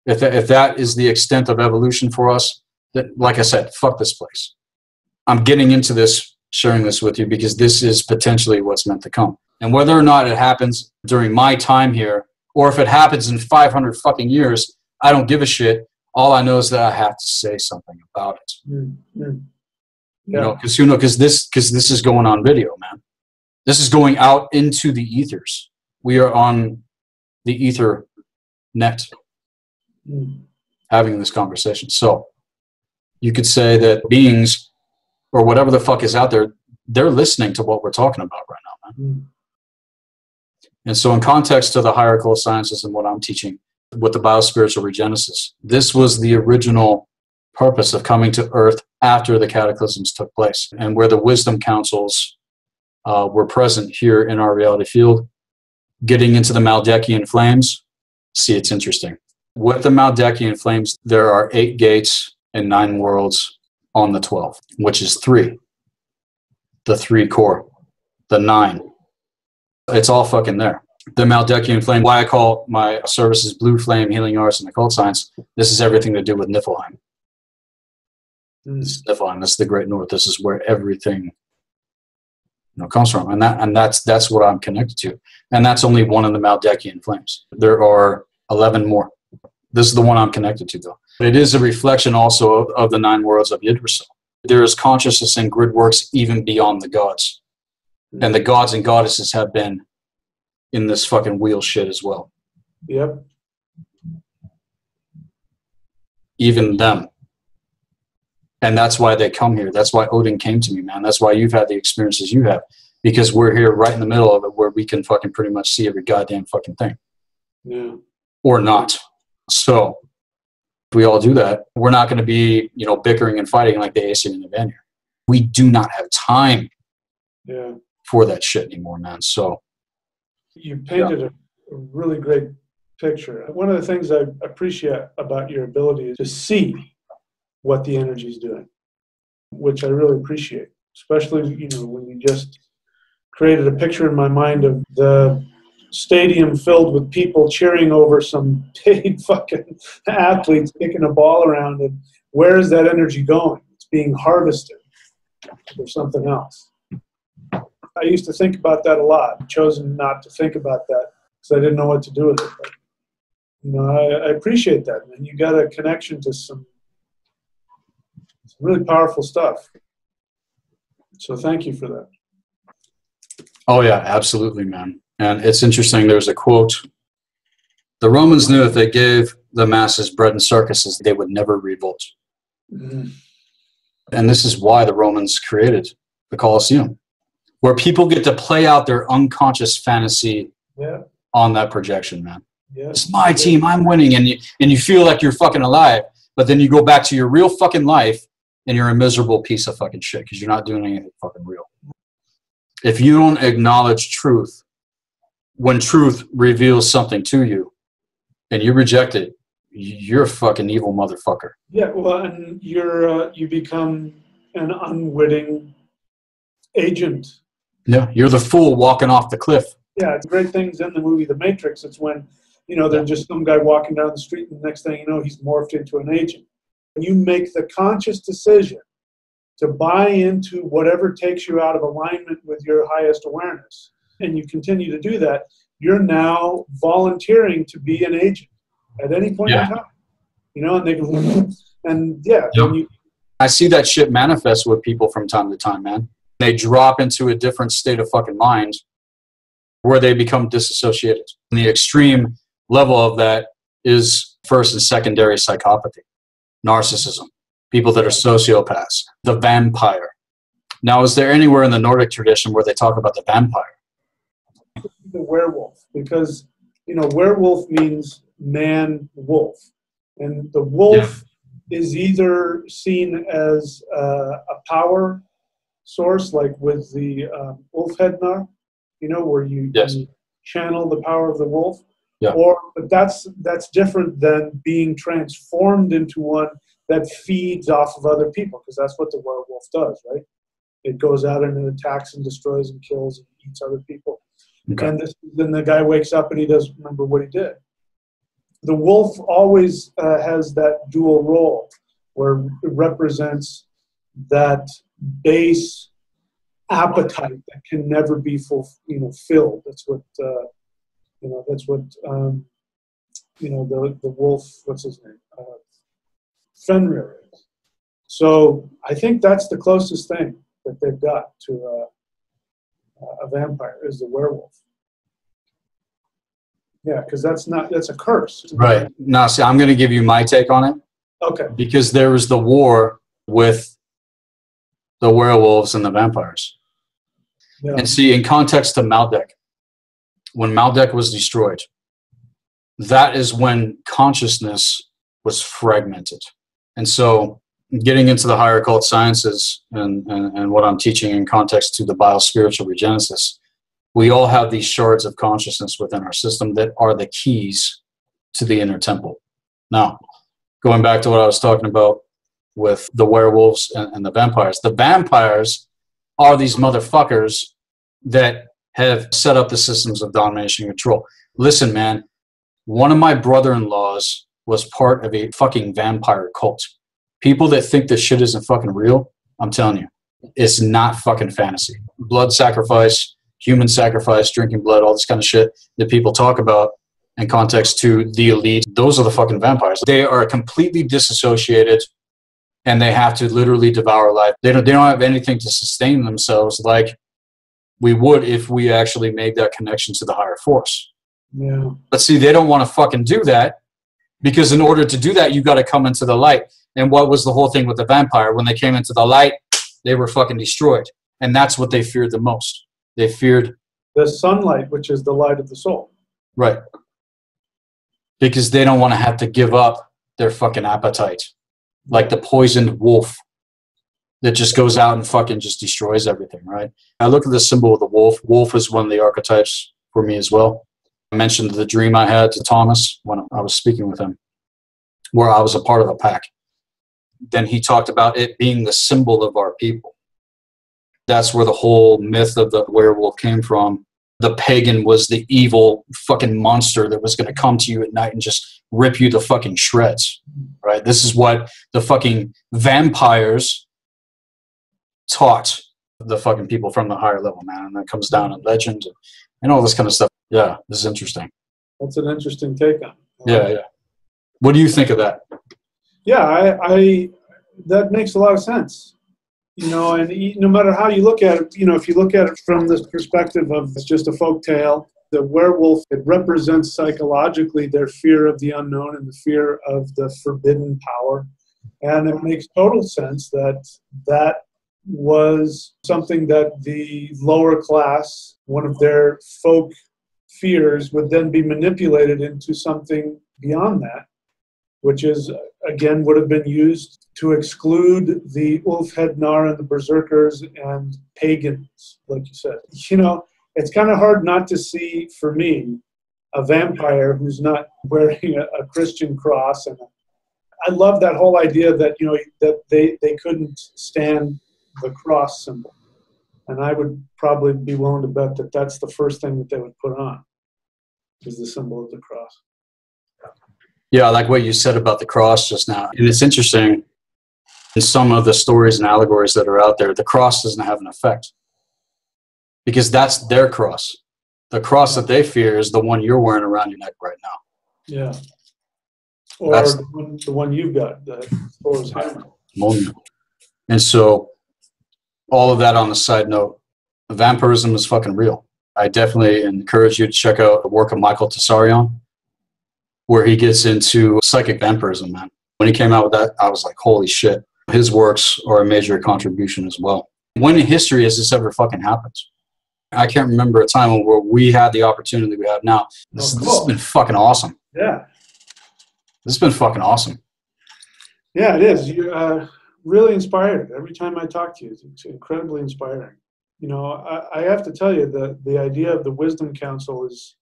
If that is the extent of evolution for us, that, like I said, fuck this place. I'm getting into this, sharing this with you, because this is potentially what's meant to come. And whether or not it happens during my time here, or if it happens in 500 fucking years, I don't give a shit. All I know is that I have to say something about it. Mm-hmm. Yeah. You know, because this is going on video, man. This is going out into the ethers. We are on the ether net having this conversation. So you could say that beings or whatever the fuck is out there, they're listening to what we're talking about right now, man. And so in context to the hierarchical sciences and what I'm teaching with the biospiritual regenesis, this was the original purpose of coming to Earth after the cataclysms took place, and where the wisdom councils were present here in our reality field. Getting into the Maldekian flames, see, it's interesting. With the Maldekian flames, there are 8 gates and 9 worlds on the 12, which is 3. The 3 core, the 9. It's all fucking there. The Maldekian flame, why I call my services Blue Flame, Healing Arts, and Occult Science, this is everything to do with Niflheim. This is Niflheim. This is the Great North. This is where everything, you know, comes from. And that's what I'm connected to. And that's only one of the Maldekian flames. There are 11 more. This is the one I'm connected to, though. It is a reflection also of the 9 worlds of Yggdrasil. There is consciousness and grid works even beyond the gods. And the gods and goddesses have been in this fucking wheel shit as well. Yep. Even them. And that's why they come here. That's why Odin came to me, man. That's why you've had the experiences you have. Because we're here right in the middle of it where we can fucking pretty much see every goddamn fucking thing. Yeah. Or not. So, if we all do that, we're not going to be, you know, bickering and fighting like the Aesir and the Vanir. We do not have time for that shit anymore, man. So, you painted a really great picture. One of the things I appreciate about your ability is to see what the energy is doing, which I really appreciate, especially, you know, when you just created a picture in my mind of the stadium filled with people cheering over some paid fucking athletes kicking a ball around, and where is that energy going? It's being harvested for something else. I used to think about that a lot. I've chosen not to think about that because I didn't know what to do with it. But, you know, I appreciate that, man. You got a connection to some really powerful stuff. So thank you for that. Oh yeah, absolutely, man. And it's interesting, there's a quote. The Romans knew if they gave the masses bread and circuses, they would never revolt. Mm-hmm. And this is why the Romans created the Colosseum, where people get to play out their unconscious fantasy on that projection, man. Yeah. It's my team, I'm winning, and you feel like you're fucking alive, but then you go back to your real fucking life and you're a miserable piece of fucking shit because you're not doing anything fucking real. If you don't acknowledge truth, when truth reveals something to you and you reject it, you're a fucking evil motherfucker. Yeah, well, and you become an unwitting agent. Yeah, you're the fool walking off the cliff. Yeah, it's great things in the movie The Matrix. It's when, you know, there's just some guy walking down the street and the next thing you know, he's morphed into an agent. You make the conscious decision to buy into whatever takes you out of alignment with your highest awareness, and you continue to do that, you're now volunteering to be an agent at any point in time. You know, and they go, and I see that shit manifest with people from time to time, man. They drop into a different state of fucking mind where they become disassociated. And the extreme level of that is first and secondary psychopathy, narcissism, people that are sociopaths, the vampire. Now, is there anywhere in the Nordic tradition where they talk about the vampire? The werewolf, because, you know, werewolf means man-wolf. And the wolf is either seen as a power source, like with the Ulfhednar, you know, where you channel the power of the wolf. Yeah. But that's different than being transformed into one that feeds off of other people, because that's what the werewolf does, right? It goes out and it attacks and destroys and kills and eats other people. Okay. And then the guy wakes up and he doesn't remember what he did. The wolf always has that dual role where it represents that base appetite that can never be filled. That's what the wolf, what's his name? Fenrir is. So I think that's the closest thing that they've got to a vampire is the werewolf. Yeah, because that's a curse. Right. Now, see, I'm going to give you my take on it. Okay. Because there was the war with the werewolves and the vampires. Yeah. And see, in context to Maldek, when Maldek was destroyed, that is when consciousness was fragmented. And so getting into the higher occult sciences and what I'm teaching in context to the biospiritual regenesis, we all have these shards of consciousness within our system that are the keys to the inner temple. Now, going back to what I was talking about with the werewolves and the vampires are these motherfuckers that have set up the systems of domination and control. Listen, man, one of my brother-in-laws was part of a fucking vampire cult. People that think this shit isn't fucking real, I'm telling you, it's not fucking fantasy. Blood sacrifice, human sacrifice, drinking blood, all this kind of shit that people talk about in context to the elite, those are the fucking vampires. They are completely disassociated and they have to literally devour life. They don't have anything to sustain themselves like we would if we actually made that connection to the higher force. Yeah. But see, they don't want to fucking do that, because in order to do that, you got to come into the light. And what was the whole thing with the vampire? When they came into the light, they were fucking destroyed. And that's what they feared the most. They feared the sunlight, which is the light of the soul. Right. Because they don't want to have to give up their fucking appetite. Like the poisoned wolf that just goes out and fucking just destroys everything, right? I look at the symbol of the wolf. Wolf is one of the archetypes for me as well. I mentioned the dream I had to Thomas when I was speaking with him, where I was a part of a pack. Then he talked about it being the symbol of our people. That's where the whole myth of the werewolf came from. The pagan was the evil fucking monster that was going to come to you at night and just rip you to fucking shreds, right? This is what the fucking vampires taught the fucking people from the higher level, man. And that comes down in legend and all this kind of stuff. Yeah, this is interesting. That's an interesting take on it. Yeah. What do you think of that? Yeah, I that makes a lot of sense. You know, and no matter how you look at it, you know, if you look at it from this perspective of it's just a folk tale, the werewolf, it represents psychologically their fear of the unknown and the fear of the forbidden power. And it makes total sense that that was something that the lower class, one of their folk fears, would then be manipulated into something beyond that, which is, again, would have been used to exclude the Ulfhed Nar and the Berserkers and pagans, like you said. You know, it's kind of hard not to see, for me, a vampire who's not wearing a Christian cross. And I love that whole idea that, you know, that they couldn't stand the cross symbol. And I would probably be willing to bet that that's the first thing that they would put on, is the symbol of the cross. Yeah, I like what you said about the cross just now. And it's interesting, in some of the stories and allegories that are out there, the cross doesn't have an effect. Because that's their cross. The cross that they fear is the one you're wearing around your neck right now. Yeah. Or the one you've got, the Thor's hammer. And so, all of that on the side note, vampirism is fucking real. I definitely encourage you to check out the work of Michael Tessarion, where he gets into psychic vampirism, man. When he came out with that, I was like, holy shit. His works are a major contribution as well. When in history has this ever fucking happened? I can't remember a time where we had the opportunity we have now. This has been fucking awesome. Yeah. This has been fucking awesome. Yeah, it is. You're really inspired. Every time I talk to you, it's incredibly inspiring. You know, I have to tell you that the idea of the Wisdom Council is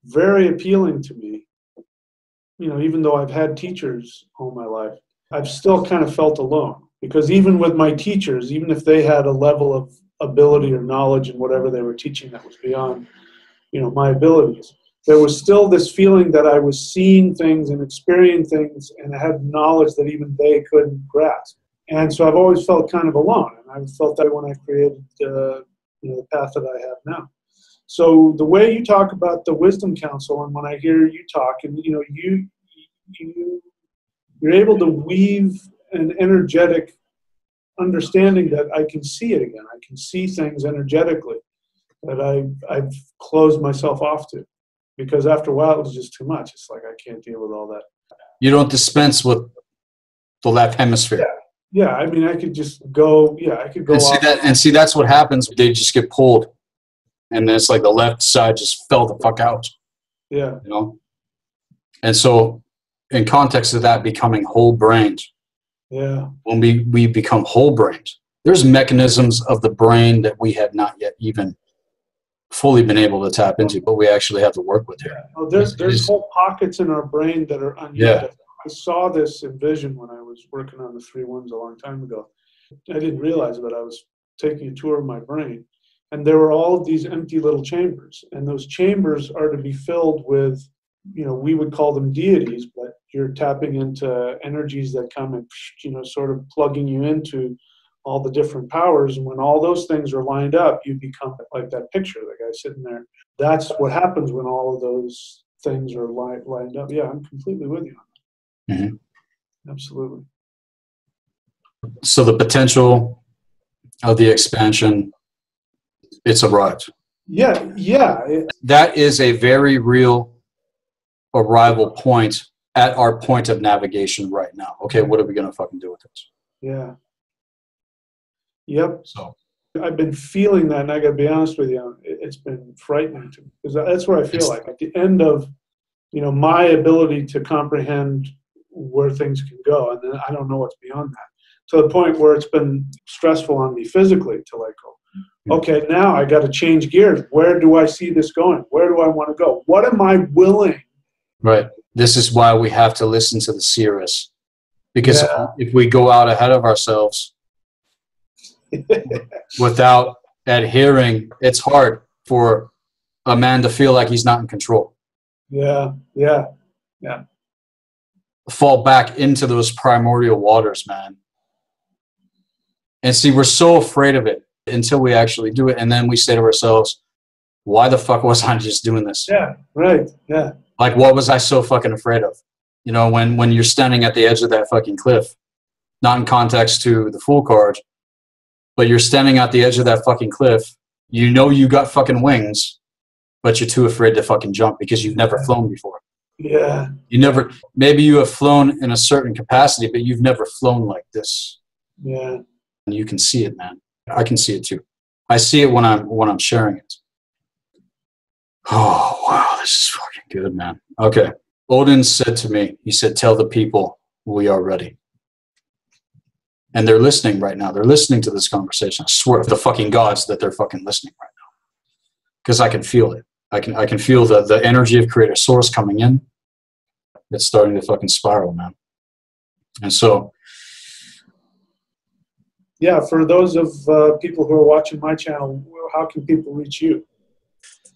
very appealing to me. You know, even though I've had teachers all my life, I've still kind of felt alone, because even with my teachers, even if they had a level of ability or knowledge in whatever they were teaching that was beyond, you know, my abilities, there was still this feeling that I was seeing things and experiencing things, and I had knowledge that even they couldn't grasp. And so I've always felt kind of alone, and I felt that when I created you know, the path that I have now. So the way you talk about the Wisdom Council, and when I hear you talk, and you know, you're able to weave an energetic understanding that I can see it again. I can see things energetically that I've closed myself off to, because after a while it was just too much. It's like I can't deal with all that. You don't dispense with the left hemisphere. Yeah. I mean, I could just go. Yeah, I could go. And see, that's what happens. They just get pulled. And then it's like the left side just fell the fuck out. Yeah. You know? And so, in context of that becoming whole-brained, yeah, when we become whole-brained, there's mechanisms of the brain that we have not yet even fully been able to tap into, but we actually have to work with here. Oh, there's whole pockets in our brain that are unused. Yeah. I saw this in vision when I was working on the 3-1s a long time ago. I didn't realize it, but I was taking a tour of my brain. And there were all of these empty little chambers. And those chambers are to be filled with, you know, we would call them deities, but you're tapping into energies that come and, you know, sort of plugging you into all the different powers. And when all those things are lined up, you become like that picture, the guy sitting there. That's what happens when all of those things are lined up. Yeah, I'm completely with you on that. Mm-hmm. Absolutely. So the potential of the expansion, it's arrived. Yeah. That is a very real arrival point at our point of navigation right now. Okay, what are we going to fucking do with this? Yeah. Yep. So I've been feeling that, and I got to be honest with you, it's been frightening to me, because that's where I feel like at the end of, my ability to comprehend where things can go, and then I don't know what's beyond that, to the point where it's been stressful on me physically to like go, okay, now I got to change gears. Where do I see this going? Where do I want to go? What am I willing? Right. This is why we have to listen to the seers, because if we go out ahead of ourselves without adhering, it's hard for a man to feel like he's not in control. Yeah. Fall back into those primordial waters, man. And see, we're so afraid of it until we actually do it. And then we say to ourselves, why the fuck was I just doing this? Yeah, right. Yeah. Like, what was I so fucking afraid of? When you're standing at the edge of that fucking cliff, not in context to the Fool card, but you're standing at the edge of that fucking cliff, you got fucking wings, but you're too afraid to fucking jump because you've never flown before. Yeah. Maybe you have flown in a certain capacity, but you've never flown like this. Yeah. And you can see it, man. I can see it too. I see it when I'm sharing it. Oh, wow, this is fucking good, man. Okay. Odin said to me, he said, tell the people we are ready. And they're listening right now. They're listening to this conversation. I swear to the fucking gods that they're fucking listening right now. Because I can feel it. I can feel the energy of Creator Source coming in. It's starting to fucking spiral, man. And so, yeah, for those of people who are watching my channel, how can people reach you?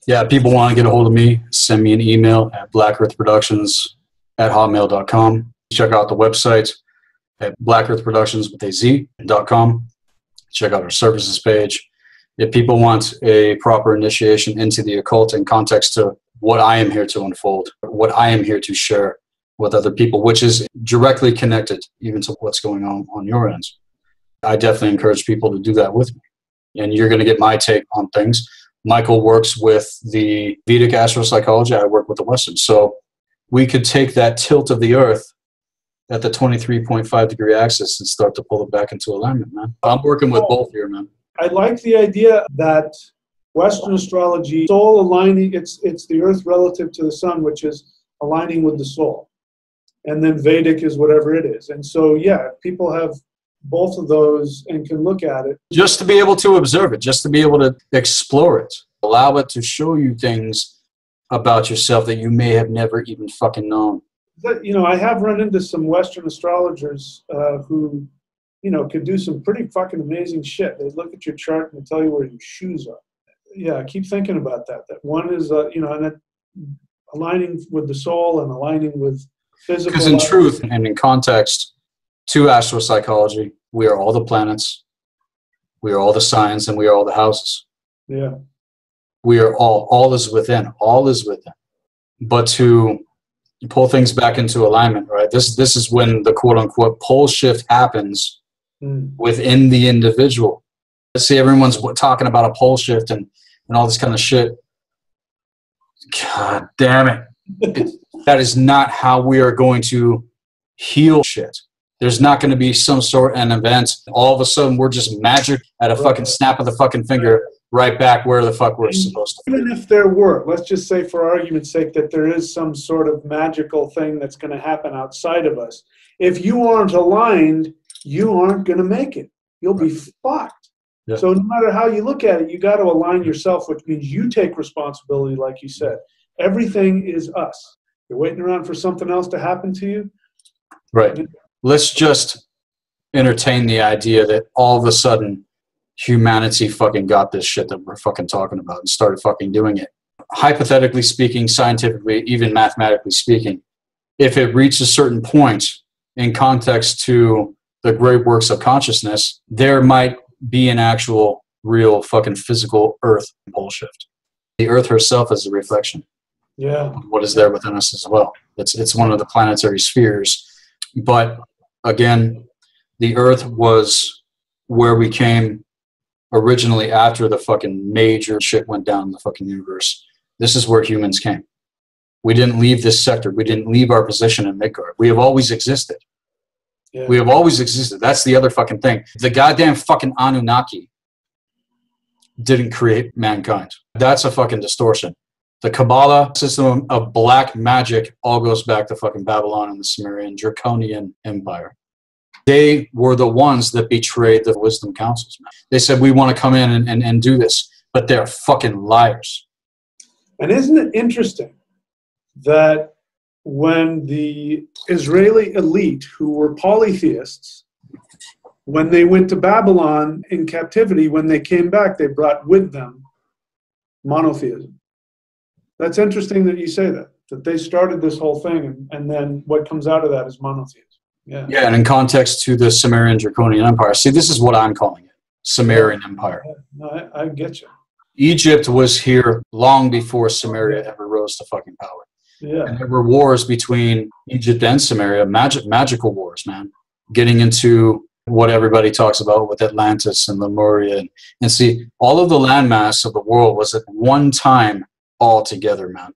Yeah, people want to get a hold of me, send me an email at blackearthproductions@hotmail.com. Check out the website at blackearthproductions.com. Check out our services page. If people want a proper initiation into the occult in context to what I am here to unfold, what I am here to share with other people, which is directly connected even to what's going on your end, I definitely encourage people to do that with me. And you're going to get my take on things. Michael works with the Vedic astropsychology. I work with the Western. So we could take that tilt of the Earth at the 23.5 degree axis and start to pull it back into alignment, man. I'm working with both here, man. I like the idea that Western astrology, soul aligning, it's the Earth relative to the sun, which is aligning with the soul. And then Vedic is whatever it is. And so, yeah, people have both of those and can look at it. Just to be able to observe it, just to be able to explore it, allow it to show you things about yourself that you may have never even fucking known. But, I have run into some Western astrologers who, could do some pretty fucking amazing shit. They look at your chart and tell you where your shoes are. Yeah, I keep thinking about that. That one is, and that aligning with the soul and aligning with physical. Because in truth and in context to astropsychology, we are all the planets, we are all the signs, and we are all the houses. Yeah. We are all is within. All is within. But to pull things back into alignment, right? This is when the quote-unquote pole shift happens within the individual. Let's see, everyone's talking about a pole shift and all this kind of shit. God damn it. That is not how we are going to heal shit. There's not going to be some sort of an event. All of a sudden, we're just magic at a fucking snap of the fucking finger right back where the fuck we're supposed to be. Even if there were, let's just say for argument's sake that there is some sort of magical thing that's going to happen outside of us. If you aren't aligned, you aren't going to make it. You'll be fucked. Yeah. So no matter how you look at it, you got to align yourself, which means you take responsibility, like you said. Everything is us. You're waiting around for something else to happen to you? Right. Let's just entertain the idea that all of a sudden humanity fucking got this shit that we're fucking talking about and started fucking doing it. Hypothetically speaking, scientifically, even mathematically speaking, if it reaches a certain point in context to the great works of consciousness, there might be an actual, real fucking physical Earth pole shift. The Earth herself is a reflection. Yeah. Of what is there within us as well. It's one of the planetary spheres. But again, The Earth was where we came originally after the fucking major shit went down in the fucking universe. This is where humans came. We didn't leave this sector. We didn't leave our position in Midgard. We have always existed. Yeah. We have always existed. That's the other fucking thing. The goddamn fucking Anunnaki didn't create mankind. That's a fucking distortion. The Kabbalah system of black magic all goes back to fucking Babylon and the Sumerian Draconian Empire. They were the ones that betrayed the wisdom councils, man. They said, we want to come in and do this, but they're fucking liars. And isn't it interesting that when the Israeli elite, who were polytheists, when they went to Babylon in captivity, when they came back, they brought with them monotheism. That's interesting that you say that they started this whole thing, and then what comes out of that is monotheism. Yeah. Yeah, and in context to the Sumerian Draconian Empire, see, this is what I'm calling it, Sumerian Empire. No, I get you. Egypt was here long before Sumeria ever rose to fucking power. Yeah. And there were wars between Egypt and Sumeria, magical wars, man. Getting into what everybody talks about with Atlantis and Lemuria. And see, all of the landmass of the world was at one time all together, man.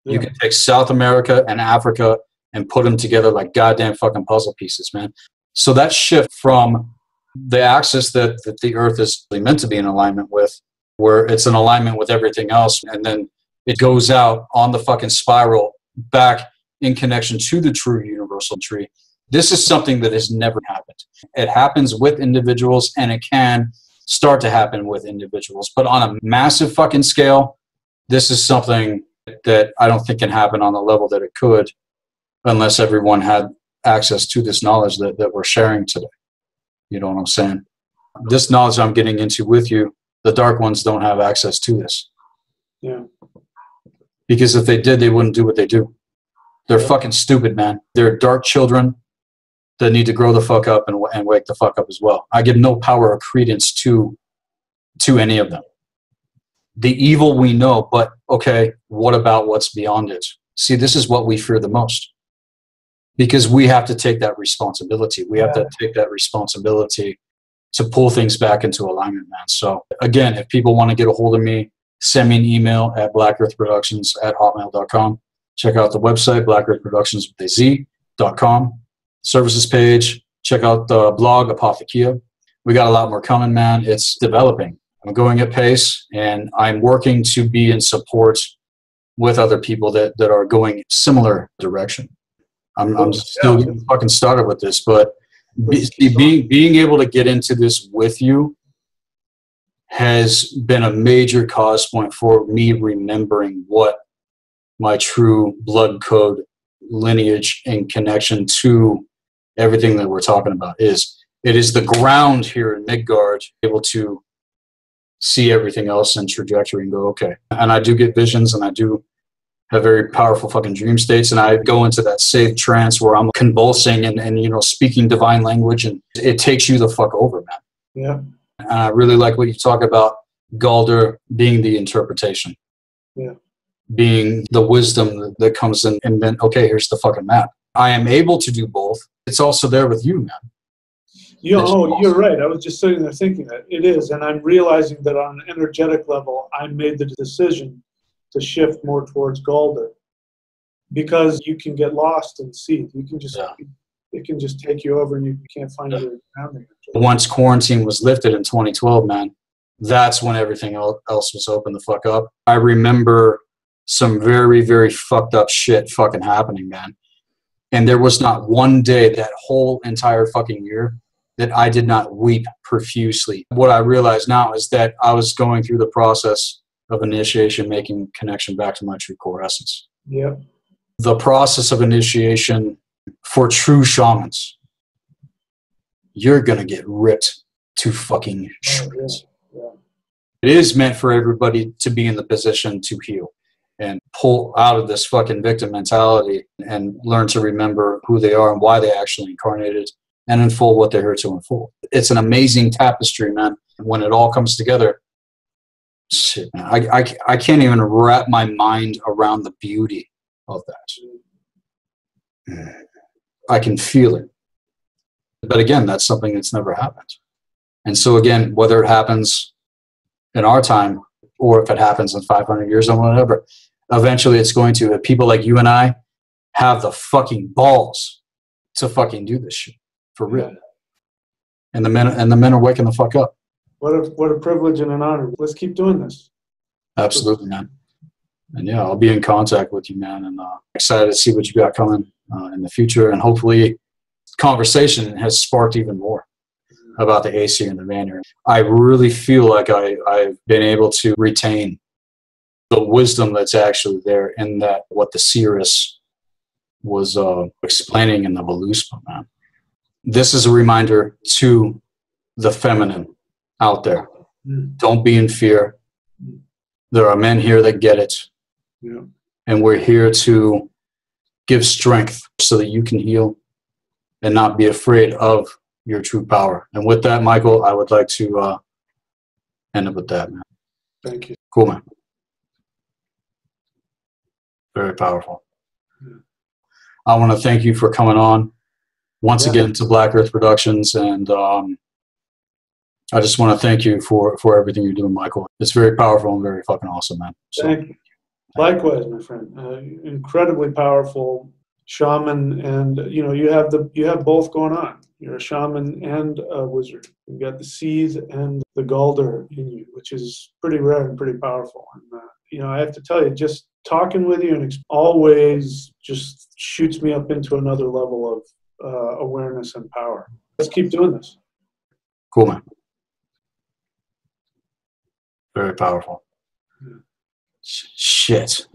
Yeah. You can take South America and Africa and put them together like goddamn fucking puzzle pieces, man. So that shift from the axis that the Earth is meant to be in alignment with, where it's in alignment with everything else, and then it goes out on the fucking spiral back in connection to the true universal tree. This is something that has never happened. It happens with individuals, and it can start to happen with individuals. But on a massive fucking scale, this is something that I don't think can happen on the level that it could unless everyone had access to this knowledge that we're sharing today. You know what I'm saying? This knowledge I'm getting into with you, the dark ones don't have access to this. Yeah. Because if they did, they wouldn't do what they do. They're fucking stupid, man. They're dark children that need to grow the fuck up and wake the fuck up as well. I give no power or credence to any of them. The evil we know, but okay, what about what's beyond it? See, this is what we fear the most. Because we have to take that responsibility. We have to take that responsibility to pull things back into alignment, man. So again, if people want to get a hold of me, send me an email at blackearthproductions@hotmail.com. Check out the website, blackearthproductions.com. Services page. Check out the blog, Apothekia. We got a lot more coming, man. It's developing. I'm going at pace, and I'm working to be in support with other people that are going similar direction. I'm still getting fucking started with this, but being able to get into this with you has been a major cause point for me remembering what my true blood code, lineage, and connection to everything that we're talking about is. It is the ground here in Midgard, able to see everything else in trajectory and go, okay. And I do get visions, and I do have very powerful fucking dream states, and I go into that safe trance where I'm convulsing and you know, speaking divine language, and it takes you the fuck over, man. Yeah. And I really like what you talk about Galder being the interpretation. Yeah. Being the wisdom that comes in, and then, okay, here's the fucking map. I am able to do both. It's also there with you, man. You're right. I was just sitting there thinking that it is, and I'm realizing that on an energetic level, I made the decision to shift more towards Galder, because you can get lost in Seath. You can just it can just take you over, and you can't find your grounding. Once quarantine was lifted in 2012, man, that's when everything else was open the fuck up. I remember some very, very fucked up shit fucking happening, man. And there was not one day that whole entire fucking year that I did not weep profusely. What I realize now is that I was going through the process of initiation, making connection back to my true core essence. Yeah. The process of initiation for true shamans, you're going to get ripped to fucking shreds. Yeah. It is meant for everybody to be in the position to heal and pull out of this fucking victim mentality and learn to remember who they are and why they actually incarnated and unfold what they're here to unfold. It's an amazing tapestry, man. When it all comes together, shit, man, I can't even wrap my mind around the beauty of that. I can feel it. But again, that's something that's never happened. And so again, whether it happens in our time or if it happens in 500 years or whatever, eventually it's going to, if people like you and I have the fucking balls to fucking do this shit for real. And the men are waking the fuck up. What a privilege and an honor. Let's keep doing this. Absolutely, man. And yeah, I'll be in contact with you, man. And excited to see what you got coming in the future. And hopefully conversation has sparked even more about the AC and the Vanir. I really feel like I've been able to retain the wisdom that's actually there in that what the seeress was explaining in the Voluspa, man. This is a reminder to the feminine out there. Don't be in fear. There are men here that get it. Yeah. And we're here to give strength so that you can heal and not be afraid of your true power. And with that, Michael, I would like to end up with that, man. Thank you. Cool, man. Very powerful. Yeah. I want to thank you for coming on once again to Black Earth Productions. And I just want to thank you for everything you're doing, Michael. It's very powerful and very fucking awesome, man. So, thank you. Likewise, my friend. Incredibly powerful shaman, and you have both going on. You're a shaman and a wizard. You've got the seed and the Galder in you, which is pretty rare and pretty powerful. And I have to tell you, just talking with you and always just shoots me up into another level of awareness and power. Let's keep doing this. Cool, man. Very powerful. Yeah. Shit.